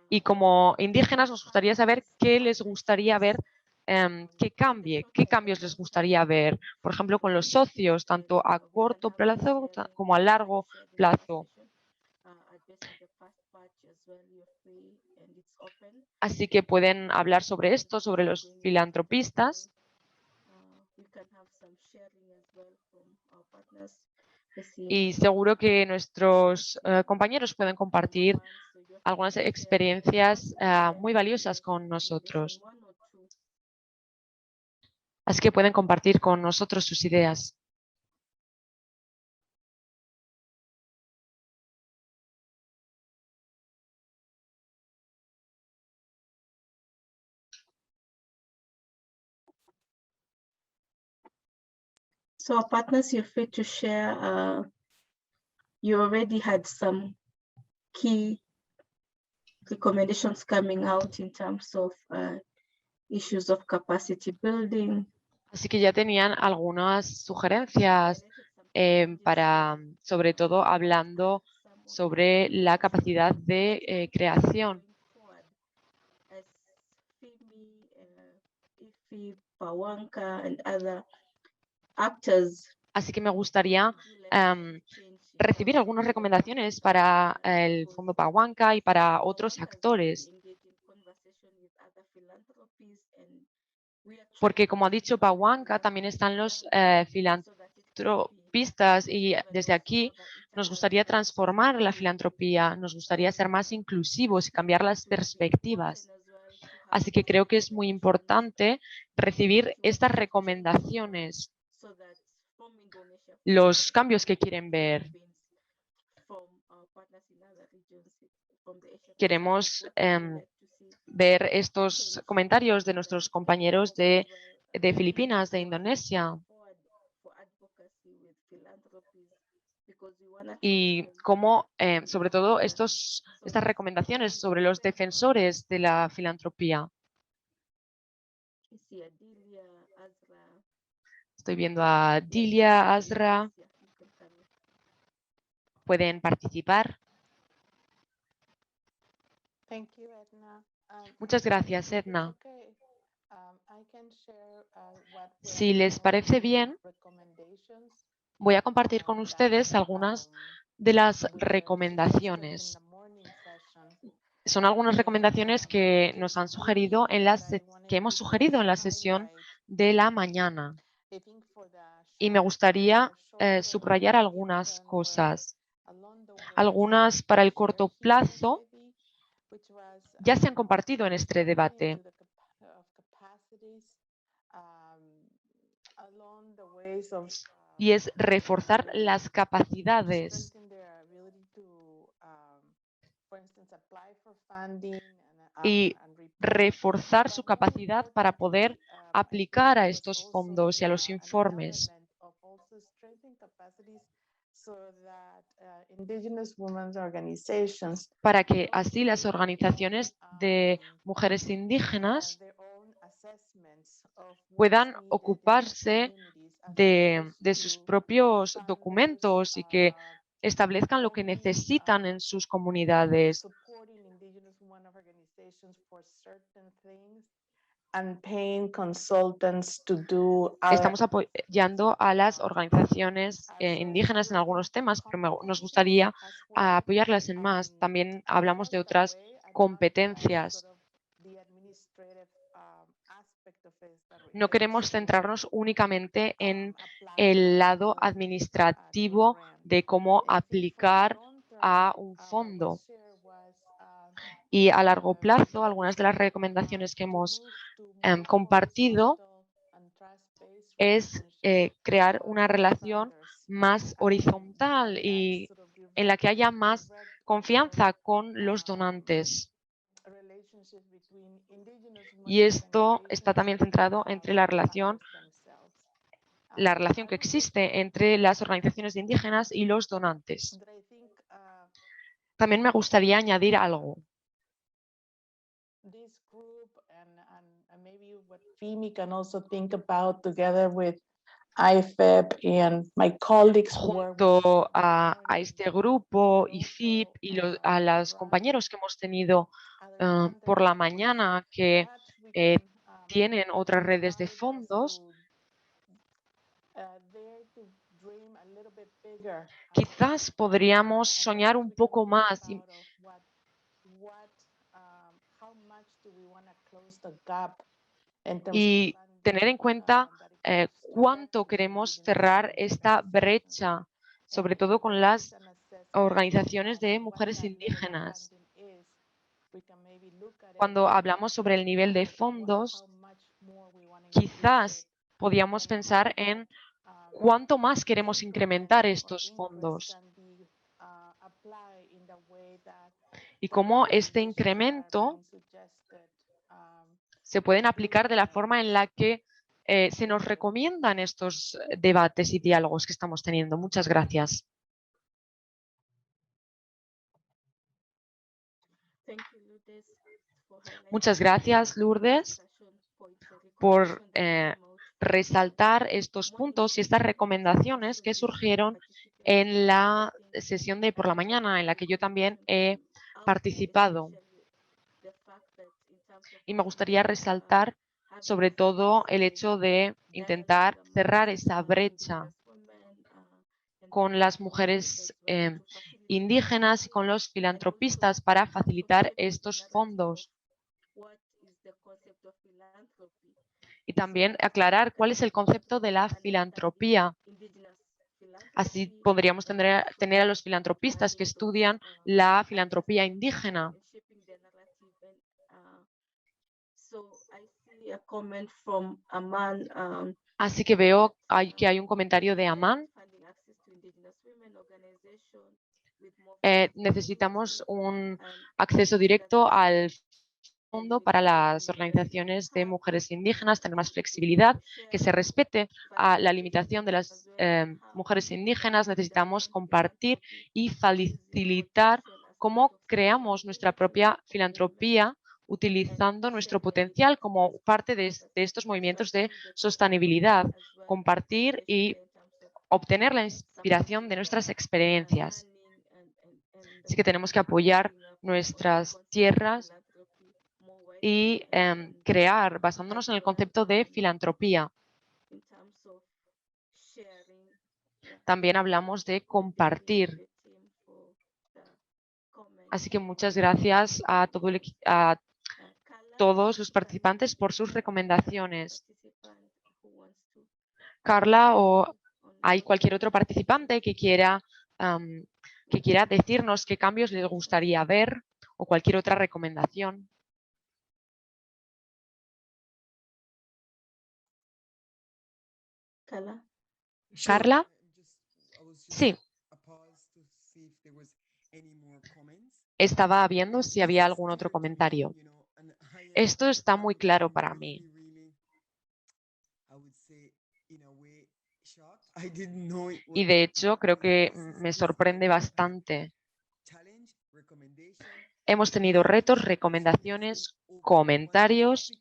Y como indígenas nos gustaría saber qué les gustaría ver que cambie, qué cambios les gustaría ver, por ejemplo, con los socios, tanto a corto plazo como a largo plazo. Así que pueden hablar sobre esto, sobre los filantropistas. y seguro que nuestros compañeros pueden compartir algunas experiencias muy valiosas con nosotros. Así que pueden compartir con nosotros sus ideas. So our partners, you're free to share. You already had some key recommendations coming out in terms of issues of capacity building. Así que ya tenían algunas sugerencias para, sobre todo, hablando sobre la capacidad de creación. As Fimi, Ifi, Pawanka, and other actors. Así que me gustaría recibir algunas recomendaciones para el Fondo Pawanka y para otros actores. Porque, como ha dicho Pawanka, también están los filantropistas y desde aquí nos gustaría transformar la filantropía, nos gustaría ser más inclusivos y cambiar las perspectivas. Así que creo que es muy importante recibir estas recomendaciones, los cambios que quieren ver. Queremos ver estos comentarios de nuestros compañeros de Filipinas, de Indonesia, y cómo, sobre todo, estas recomendaciones sobre los defensores de la filantropía. Estoy viendo a Dilia, Azra. Pueden participar. Muchas gracias, Edna. Si les parece bien, voy a compartir con ustedes algunas de las recomendaciones. Son algunas recomendaciones que nos han sugerido que hemos sugerido en la sesión de la mañana. Y me gustaría subrayar algunas cosas. Algunas para el corto plazo ya se han compartido en este debate. Y es reforzar las capacidades. Y reforzar su capacidad para poder aplicar a estos fondos y a los informes. Para que así las organizaciones de mujeres indígenas puedan ocuparse de sus propios documentos y que establezcan lo que necesitan en sus comunidades. Estamos apoyando a las organizaciones indígenas en algunos temas, pero nos gustaría apoyarlas en más. También hablamos de otras competencias. No queremos centrarnos únicamente en el lado administrativo de cómo aplicar a un fondo. Y a largo plazo, algunas de las recomendaciones que hemos compartido es crear una relación más horizontal y en la que haya más confianza con los donantes. Y esto está también centrado entre la relación que existe entre las organizaciones indígenas y los donantes. También me gustaría añadir algo. Junto a este grupo, IFIP y a los compañeros que hemos tenido por la mañana que tienen otras redes de fondos, quizás podríamos soñar un poco más y tener en cuenta cuánto queremos cerrar esta brecha sobre todo con las organizaciones de mujeres indígenas. Cuando hablamos sobre el nivel de fondos, quizás podíamos pensar en cuánto más queremos incrementar estos fondos y cómo este incremento se pueden aplicar de la forma en la que se nos recomiendan estos debates y diálogos que estamos teniendo. Muchas gracias. Muchas gracias, Lourdes, por resaltar estos puntos y estas recomendaciones que surgieron en la sesión de por la mañana, en la que yo también he participado. Y me gustaría resaltar sobre todo el hecho de intentar cerrar esa brecha con las mujeres indígenas y con los filantropistas para facilitar estos fondos. Y también aclarar cuál es el concepto de la filantropía. Así podríamos tener a los filantropistas que estudian la filantropía indígena. Así que veo que hay un comentario de Aman. Necesitamos un acceso directo al fondo para las organizaciones de mujeres indígenas, tener más flexibilidad, que se respete a la limitación de las mujeres indígenas. Necesitamos compartir y facilitar cómo creamos nuestra propia filantropía utilizando nuestro potencial como parte de estos movimientos de sostenibilidad, compartir y obtener la inspiración de nuestras experiencias. Así que tenemos que apoyar nuestras tierras y crear, basándonos en el concepto de filantropía. También hablamos de compartir. Así que muchas gracias a todos los participantes por sus recomendaciones. Carla, o hay cualquier otro participante que quiera decirnos qué cambios les gustaría ver o cualquier otra recomendación. Carla. Sí. Estaba viendo si había algún otro comentario. Esto está muy claro para mí. Y de hecho creo que me sorprende bastante. Hemos tenido retos, recomendaciones, comentarios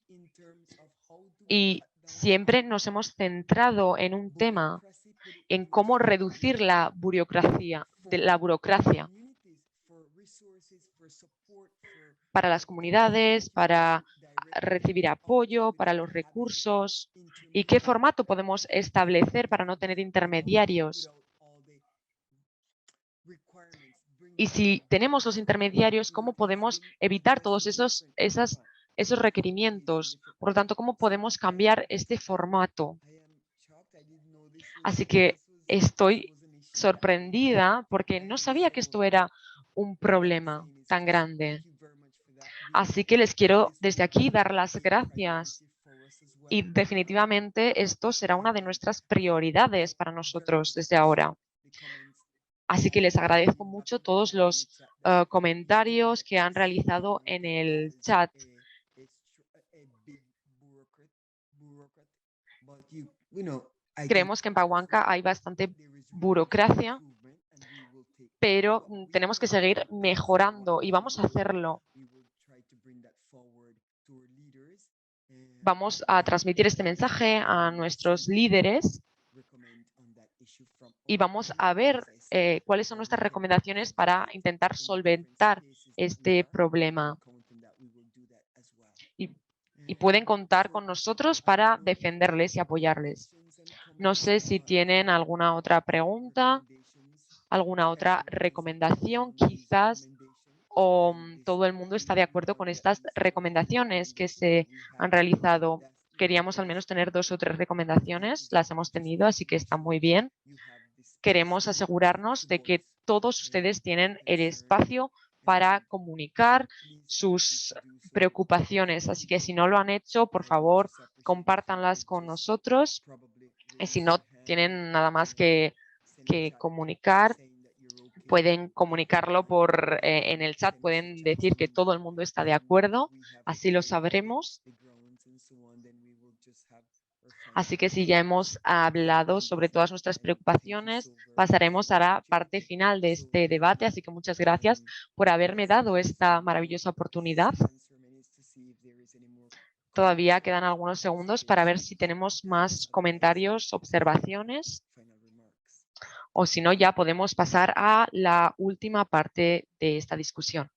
y siempre nos hemos centrado en un tema, en cómo reducir la burocracia para las comunidades, para recibir apoyo, para los recursos y qué formato podemos establecer para no tener intermediarios. Y si tenemos los intermediarios, ¿cómo podemos evitar todos esos requerimientos? Por lo tanto, ¿cómo podemos cambiar este formato? Así que estoy sorprendida porque no sabía que esto era un problema tan grande. Así que les quiero desde aquí dar las gracias. Y definitivamente esto será una de nuestras prioridades para nosotros desde ahora. Así que les agradezco mucho todos los comentarios que han realizado en el chat. Creemos que en Paguanca hay bastante burocracia, pero tenemos que seguir mejorando y vamos a hacerlo. Vamos a transmitir este mensaje a nuestros líderes y vamos a ver cuáles son nuestras recomendaciones para intentar solventar este problema. Y pueden contar con nosotros para defenderles y apoyarles. No sé si tienen alguna otra pregunta, alguna otra recomendación, quizás, o todo el mundo está de acuerdo con estas recomendaciones que se han realizado. Queríamos al menos tener 2 o 3 recomendaciones, las hemos tenido, así que está muy bien. queremos asegurarnos de que todos ustedes tienen el espacio para comunicar sus preocupaciones. Así que si no lo han hecho, por favor, compártanlas con nosotros. Y si no tienen nada más que comunicar, pueden comunicarlo en el chat, pueden decir que todo el mundo está de acuerdo, así lo sabremos. Así que si ya hemos hablado sobre todas nuestras preocupaciones, pasaremos a la parte final de este debate. Así que muchas gracias por haberme dado esta maravillosa oportunidad. Todavía quedan algunos segundos para ver si tenemos más comentarios, observaciones, o si no, ya podemos pasar a la última parte de esta discusión.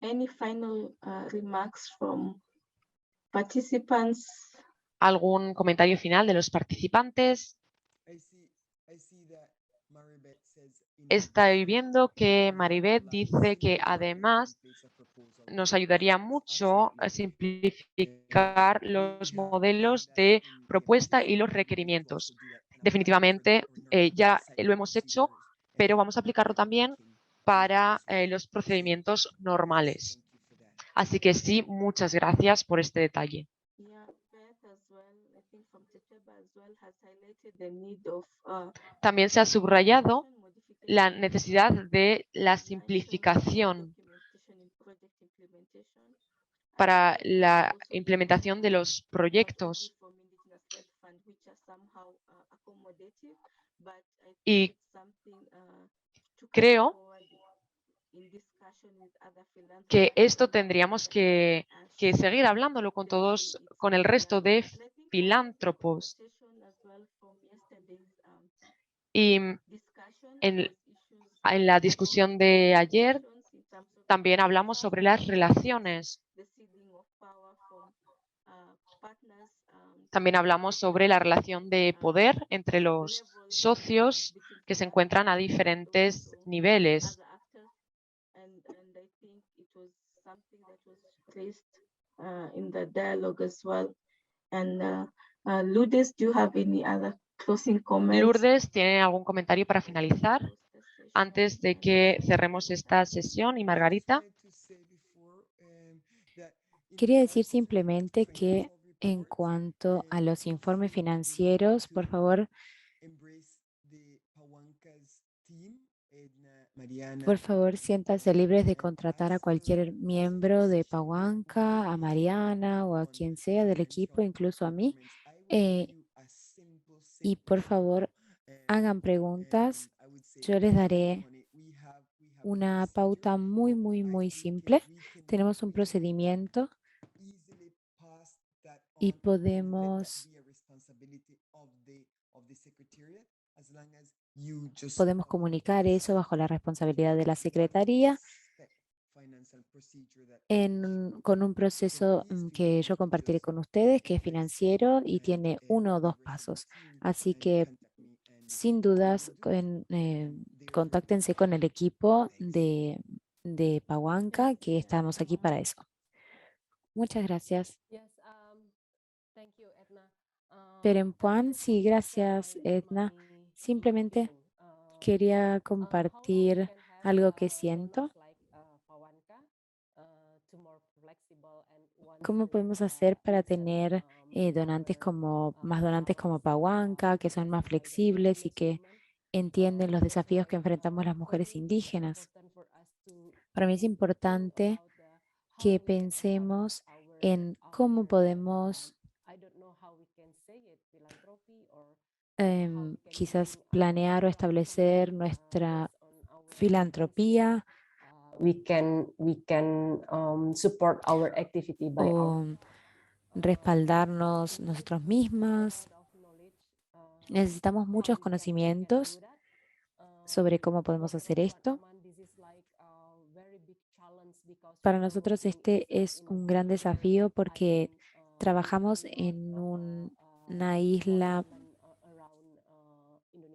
Any final remarks from participants? ¿Algún comentario final de los participantes? Estoy viendo que Maribeth dice que además nos ayudaría mucho a simplificar los modelos de propuesta y los requerimientos. Definitivamente ya lo hemos hecho, pero vamos a aplicarlo también para los procedimientos normales. Así que sí, muchas gracias por este detalle. Yeah, Beth as well, I think from Teteba as well, has highlighted the need of También se ha subrayado modification la necesidad de la simplificación documentation in project implementation. para la implementación de los proyectos. From Indigenous Led Fund, which are somehow accommodative, but I think Y it's something to carry creo forward in discussion with other que philanthropists esto and, tendríamos que seguir hablándolo con todos, con el resto de filántropos. as well from yesterday's Y discussion en was issues en la discusión de ayer in terms of también hablamos sobre las relaciones. the ceding of power from partners, También hablamos sobre la relación de poder entre los socios que se encuentran a diferentes niveles. other actors, and I think it was something that was raised in the dialogue as well. And Lourdes, do you have any other closing comments? Lourdes, ¿tiene algún comentario para finalizar antes de que cerremos esta sesión? Y Margarita. Quería decir simplemente que en cuanto a los informes financieros, por favor, siéntanse libres de contratar a cualquier miembro de Pawanka, a Mariana o a quien sea del equipo, incluso a mí. Y por favor, hagan preguntas. Yo les daré una pauta muy simple. Tenemos un procedimiento y podemos comunicar eso bajo la responsabilidad de la Secretaría con un proceso que yo compartiré con ustedes, que es financiero y tiene 1 o 2 pasos. Así que, sin dudas, contáctense con el equipo de Pawanka, que estamos aquí para eso. Muchas gracias. Perempuan, sí, gracias, Edna. Simplemente quería compartir algo que siento. ¿Cómo podemos hacer para tener más donantes como Pawanka, que son más flexibles y que entienden los desafíos que enfrentamos las mujeres indígenas? Para mí es importante que pensemos en cómo podemos quizás planear o establecer nuestra filantropía We can support our activity by o respaldarnos nosotros mismas. Necesitamos muchos conocimientos sobre cómo podemos hacer esto. Para nosotros este es un gran desafío porque trabajamos en una isla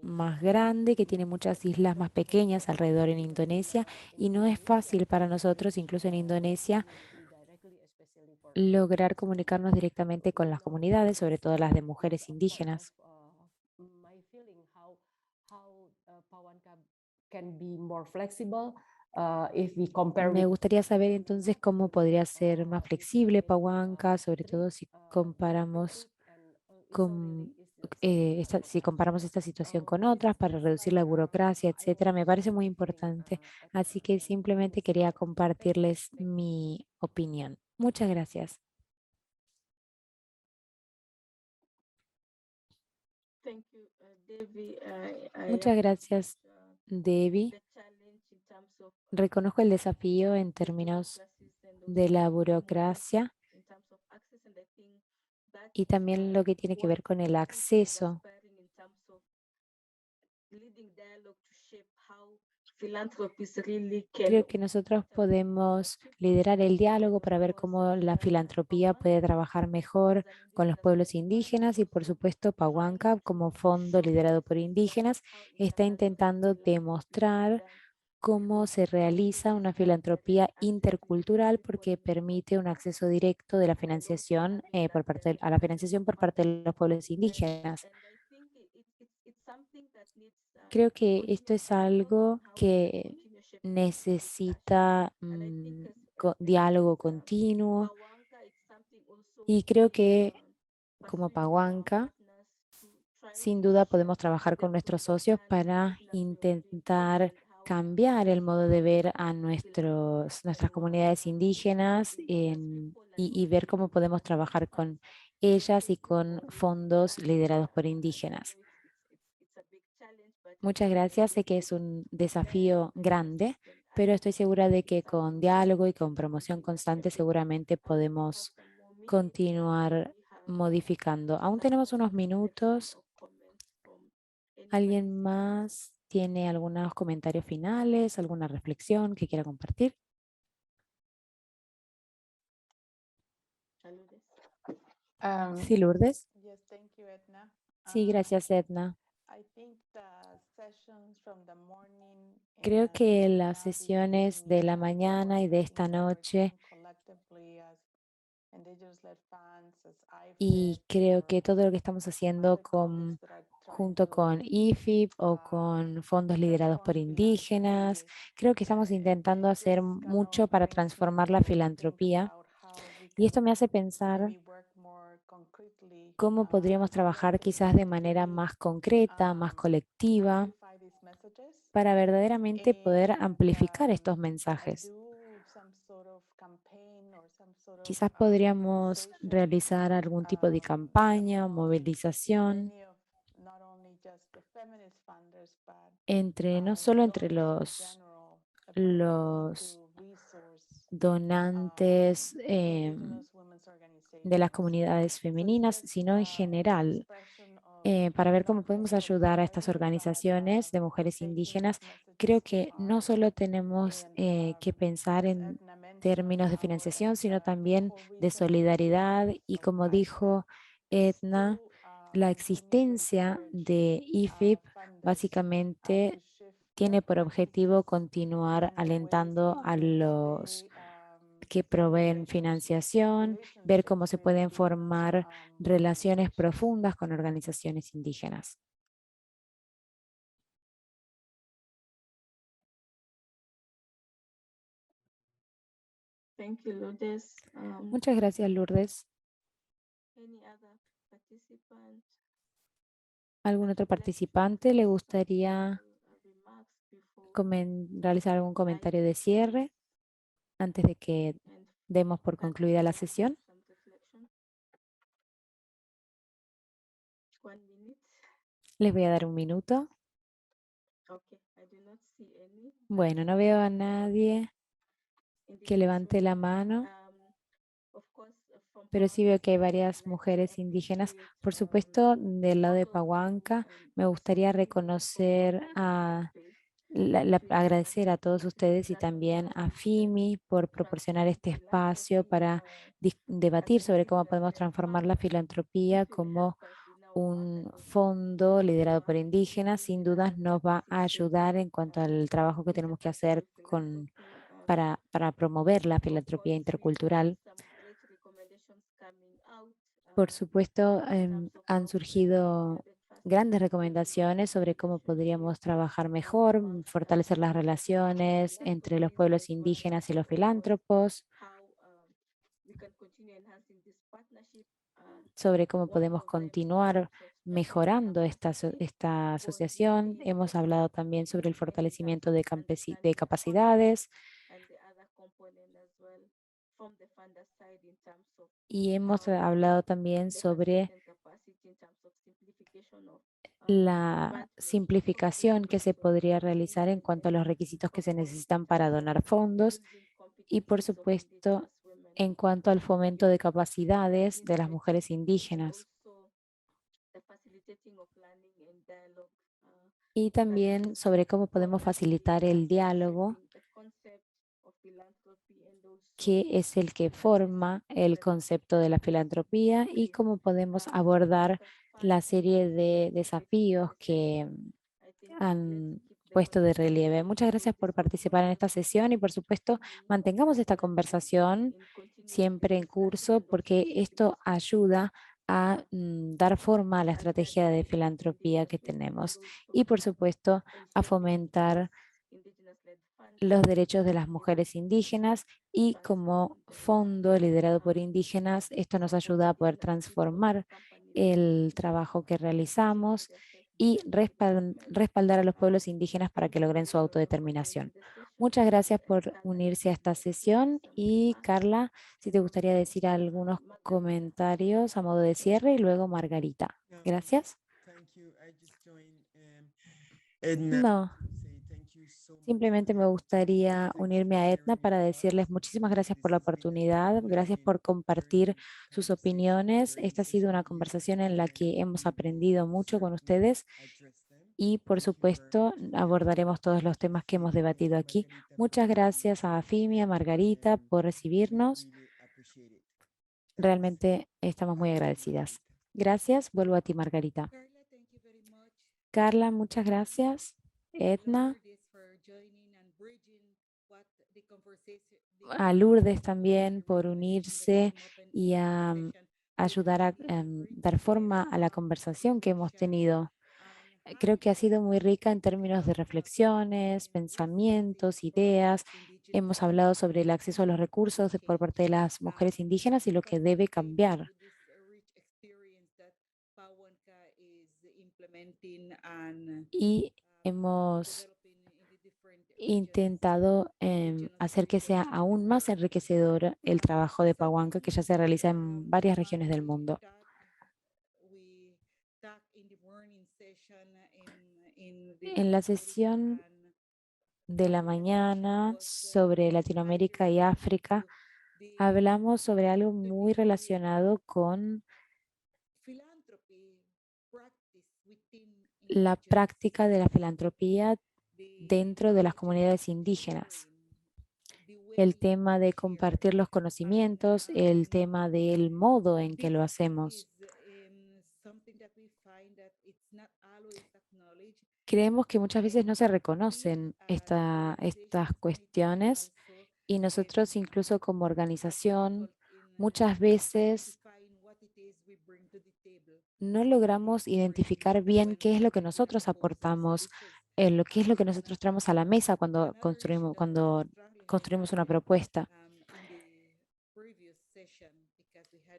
más grande que tiene muchas islas más pequeñas alrededor en Indonesia y no es fácil para nosotros, incluso en Indonesia, lograr comunicarnos directamente con las comunidades, sobre todo las de mujeres indígenas. My feeling how Pawanka can be more flexible if we compare Me with gustaría saber entonces cómo podría ser más flexible Pawanka, sobre todo si comparamos si comparamos esta situación con otras para reducir la burocracia, etcétera. Me parece muy importante. Así que simplemente quería compartirles mi opinión. Muchas gracias. Thank you, Devi. Muchas gracias, acknowledge, Debbie. the challenge in terms of, Reconozco el desafío en términos de la burocracia in terms of access, and I think that y también lo que tiene que ver con el acceso. in terms of leading dialogue to shape how philanthropies really can Creo que nosotros podemos liderar el diálogo para ver cómo la filantropía puede trabajar mejor con los pueblos indígenas y, por supuesto, Pawanka, como fondo liderado por indígenas, está intentando demostrar cómo se realiza una filantropía intercultural porque permite un acceso directo de la financiación a la financiación por parte de los pueblos indígenas. Creo que esto es algo que necesita diálogo continuo y creo que como Pawanka, sin duda podemos trabajar con nuestros socios para intentar cambiar el modo de ver a nuestras comunidades indígenas y ver cómo podemos trabajar con ellas y con fondos liderados por indígenas. Muchas gracias. Sé que es un desafío grande, pero estoy segura de que con diálogo y con promoción constante seguramente podemos continuar modificando. Aún tenemos unos minutos. ¿Alguien más tiene algunos comentarios finales, alguna reflexión que quiera compartir? Sí, Lourdes. Yes, thank you, Edna. Sí, gracias, Edna. I think the sessions from the morning Creo and que now las this sesiones de evening la and mañana y de esta what we're noche doing collectively as indigenous-led funds, as y IFEP, creo or que todo lo que estamos haciendo other colleagues that are trying junto to con IFIP o con fondos liderados por transform indígenas, philanthropy, creo que estamos intentando hacer this kind mucho of para makes me transformar la think filantropía about how we y esto can me hace pensar maybe work more concretely cómo podríamos trabajar quizás de manera más concreta, más colectiva, amplify these messages. para verdaderamente poder And amplificar estos mensajes. do some sort of campaign or some sort of Quizás podríamos mobilization realizar algún tipo de campaña o among movilización many of not only just the feminist funders, but no solo entre donors in general about how los to resource donantes indigenous women's de las organizations. comunidades So it's femeninas, just sino en an general, expression of para ver cómo not podemos just ayudar a estas observing, but organizaciones de mujeres taking indígenas. these messages Creo to que no heart. solo tenemos And que pensar as en Edna mentioned, términos de our financiación, sino the también whole de reason for solidaridad. Y existence of como IFEP dijo is Edna, to la continue to existencia encourage de IFIP funders básicamente to shift tiene their por objetivo practices continuar and the ways alentando a in which los they que form proveen financiación, ver cómo se with pueden indigenous formar relaciones organizations. profundas con organizaciones indígenas. Thank you, Lourdes. Muchas gracias, Lourdes. Any other participant? ¿Algún otro participante le gustaría Remarks before realizar algún comentario de cierre antes de que and demos por concluida la sesión? some reflection? 1 minute. Les voy a dar un minuto. Okay, I do not see any. Bueno, no veo a nadie que levante la mano, pero sí veo que hay varias mujeres indígenas. Por supuesto, del lado de Pawanka, me gustaría reconocer agradecer a todos ustedes y también a FIMI por proporcionar este espacio para debatir sobre cómo podemos transformar la filantropía como un fondo liderado por indígenas. Sin dudas nos va a ayudar en cuanto al trabajo que tenemos que hacer para promover la filantropía intercultural. Por supuesto, han surgido grandes recomendaciones sobre cómo podríamos trabajar mejor, fortalecer las relaciones entre los pueblos indígenas y los filántropos, sobre cómo podemos continuar mejorando esta asociación. Hemos hablado también sobre el fortalecimiento de capacidades y hemos hablado también sobre la simplificación que se podría realizar en cuanto a los requisitos que se necesitan para donar fondos y, por supuesto, en cuanto al fomento de capacidades de las mujeres indígenas. Y también sobre cómo podemos facilitar el diálogo, que es el que forma el concepto de la filantropía, y cómo podemos abordar la serie de desafíos que han puesto de relieve. Muchas gracias por participar en esta sesión y, por supuesto, mantengamos esta conversación siempre en curso, porque esto ayuda a dar forma a la estrategia de filantropía que tenemos y, por supuesto, a fomentar los derechos de las mujeres indígenas, y como fondo liderado por indígenas, esto nos ayuda a poder transformar el trabajo que realizamos y respaldar a los pueblos indígenas para que logren su autodeterminación. Muchas gracias por unirse a esta sesión y, Carla, si te gustaría decir algunos comentarios a modo de cierre, y luego Margarita. Gracias. No. Simplemente me gustaría unirme a Edna para decirles muchísimas gracias por la oportunidad, gracias por compartir sus opiniones. Esta ha sido una conversación en la que hemos aprendido mucho con ustedes y, por supuesto, abordaremos todos los temas que hemos debatido aquí. Muchas gracias a Afimi, a Margarita por recibirnos. Realmente estamos muy agradecidas. Gracias. Vuelvo a ti, Margarita. Carla, muchas gracias. Edna. A Lourdes también por unirse y a ayudar a dar forma a la conversación que hemos tenido. Creo que ha sido muy rica en términos de reflexiones, pensamientos, ideas. Hemos hablado sobre el acceso a los recursos por parte de las mujeres indígenas y lo que debe cambiar. Y hemos intentado hacer que sea aún más enriquecedor el trabajo de Pawanka, que ya se realiza en varias regiones del mundo. En la sesión de la mañana sobre Latinoamérica y África, hablamos sobre algo muy relacionado con la práctica de la filantropía dentro de las comunidades indígenas. El tema de compartir los conocimientos, el tema del modo en que lo hacemos. Creemos que muchas veces no se reconocen estas cuestiones, y nosotros, incluso como organización, muchas veces no logramos identificar bien qué es lo que nosotros aportamos, qué es lo que nosotros traemos a la mesa cuando construimos una propuesta.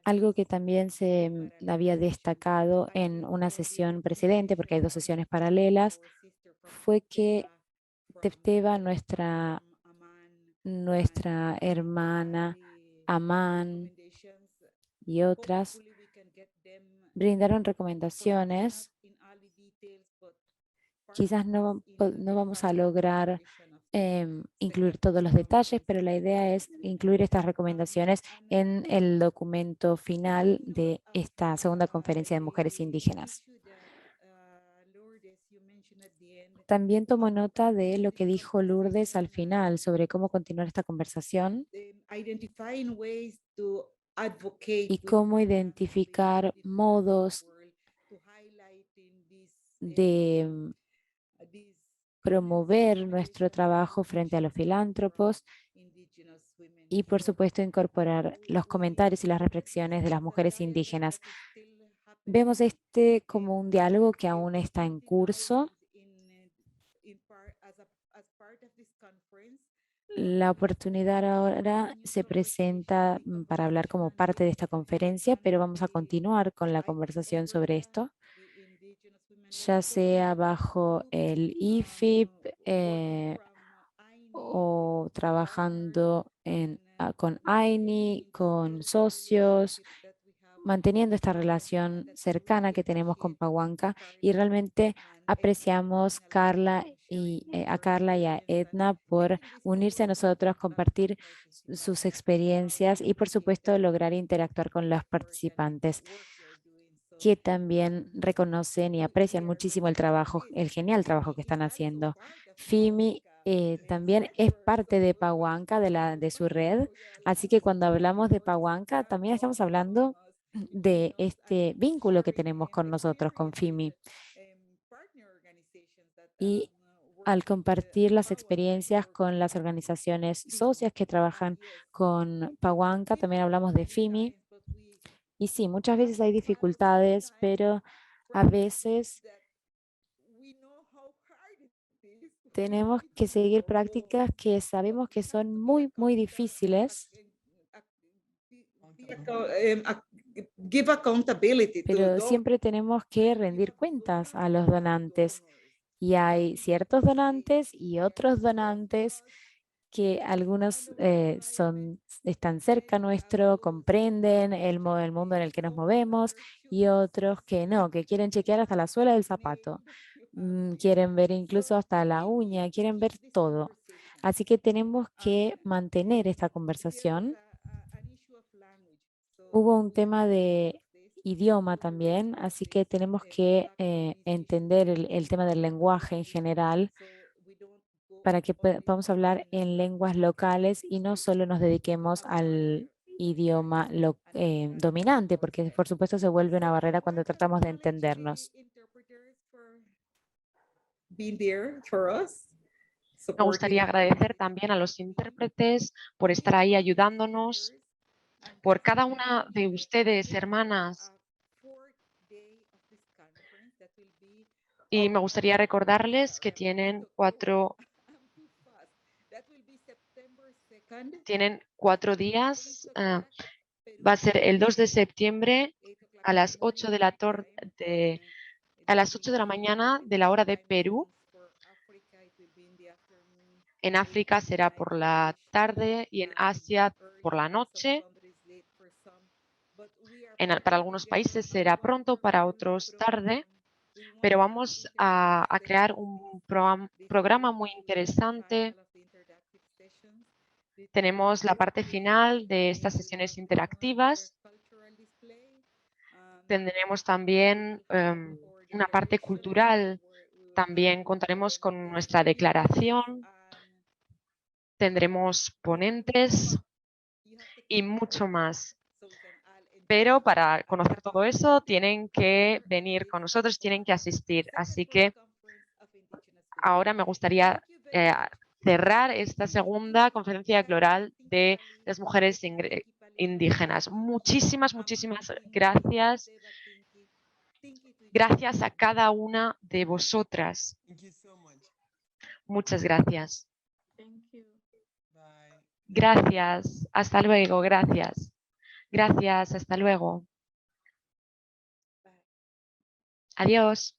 Algo que también se había destacado en una sesión precedente, porque hay dos sesiones paralelas, fue que Tepteba, nuestra hermana Amán y otras, brindaron recomendaciones. Quizás no vamos a lograr incluir todos los detalles, pero la idea es incluir estas recomendaciones en el documento final de esta segunda conferencia de mujeres indígenas. También tomo nota de lo que dijo Lourdes al final sobre cómo continuar esta conversación y cómo identificar modos de promover nuestro trabajo frente a los filántropos y por supuesto incorporar los comentarios y las reflexiones de las mujeres indígenas. Vemos este como un diálogo que aún está en curso. La oportunidad ahora se presenta para hablar como parte de esta conferencia, pero vamos a continuar con la conversación sobre esto, ya sea bajo el IFIP o trabajando con AINI, con socios, manteniendo esta relación cercana que tenemos con Pahuanca, y realmente apreciamos a Carla y a Edna por unirse a nosotros, compartir sus experiencias y por supuesto lograr interactuar con los participantes, que también reconocen y aprecian muchísimo el trabajo, el genial trabajo que están haciendo. FIMI también es parte de Pahuanca, de su red, así que cuando hablamos de Pahuanca también estamos hablando de este vínculo que tenemos con nosotros, con FIMI. Y al compartir las experiencias con las organizaciones socias que trabajan con Pahuanca, también hablamos de FIMI. Y sí, muchas veces hay dificultades, pero a veces tenemos que seguir prácticas que sabemos que son muy, muy difíciles, Give accountability to pero those. siempre tenemos que rendir cuentas a los donantes. Y hay ciertos donantes y otros donantes que algunos están cerca nuestro, comprenden el mundo en el que nos movemos, y otros que no, que quieren chequear hasta la suela del zapato, quieren ver incluso hasta la uña, quieren ver todo. Así que tenemos que mantener esta conversación. Hubo un tema de idioma también, así que tenemos que entender el tema del lenguaje en general para que podamos hablar en lenguas locales y no solo nos dediquemos al idioma dominante, porque por supuesto se vuelve una barrera cuando tratamos de entendernos. Me gustaría agradecer también a los intérpretes por estar ahí ayudándonos, por cada una de ustedes, hermanas. Y me gustaría recordarles que tienen cuatro días. Va a ser el 2 de septiembre a las 8 de la mañana de la hora de Perú. En África será por la tarde y en Asia por la noche. Para algunos países será pronto, para otros tarde. Pero vamos a crear un programa muy interesante. Tenemos la parte final de estas sesiones interactivas. Tendremos también una parte cultural. También contaremos con nuestra declaración. Tendremos ponentes y mucho más. Pero para conocer todo eso tienen que venir con nosotros, tienen que asistir. Así que ahora me gustaría cerrar esta segunda conferencia global de las mujeres indígenas. Muchísimas, muchísimas gracias. Gracias a cada una de vosotras. Thank you so much. Muchas gracias. Thank you. Bye. Gracias. Hasta luego. Gracias. Gracias. Hasta luego. Adiós.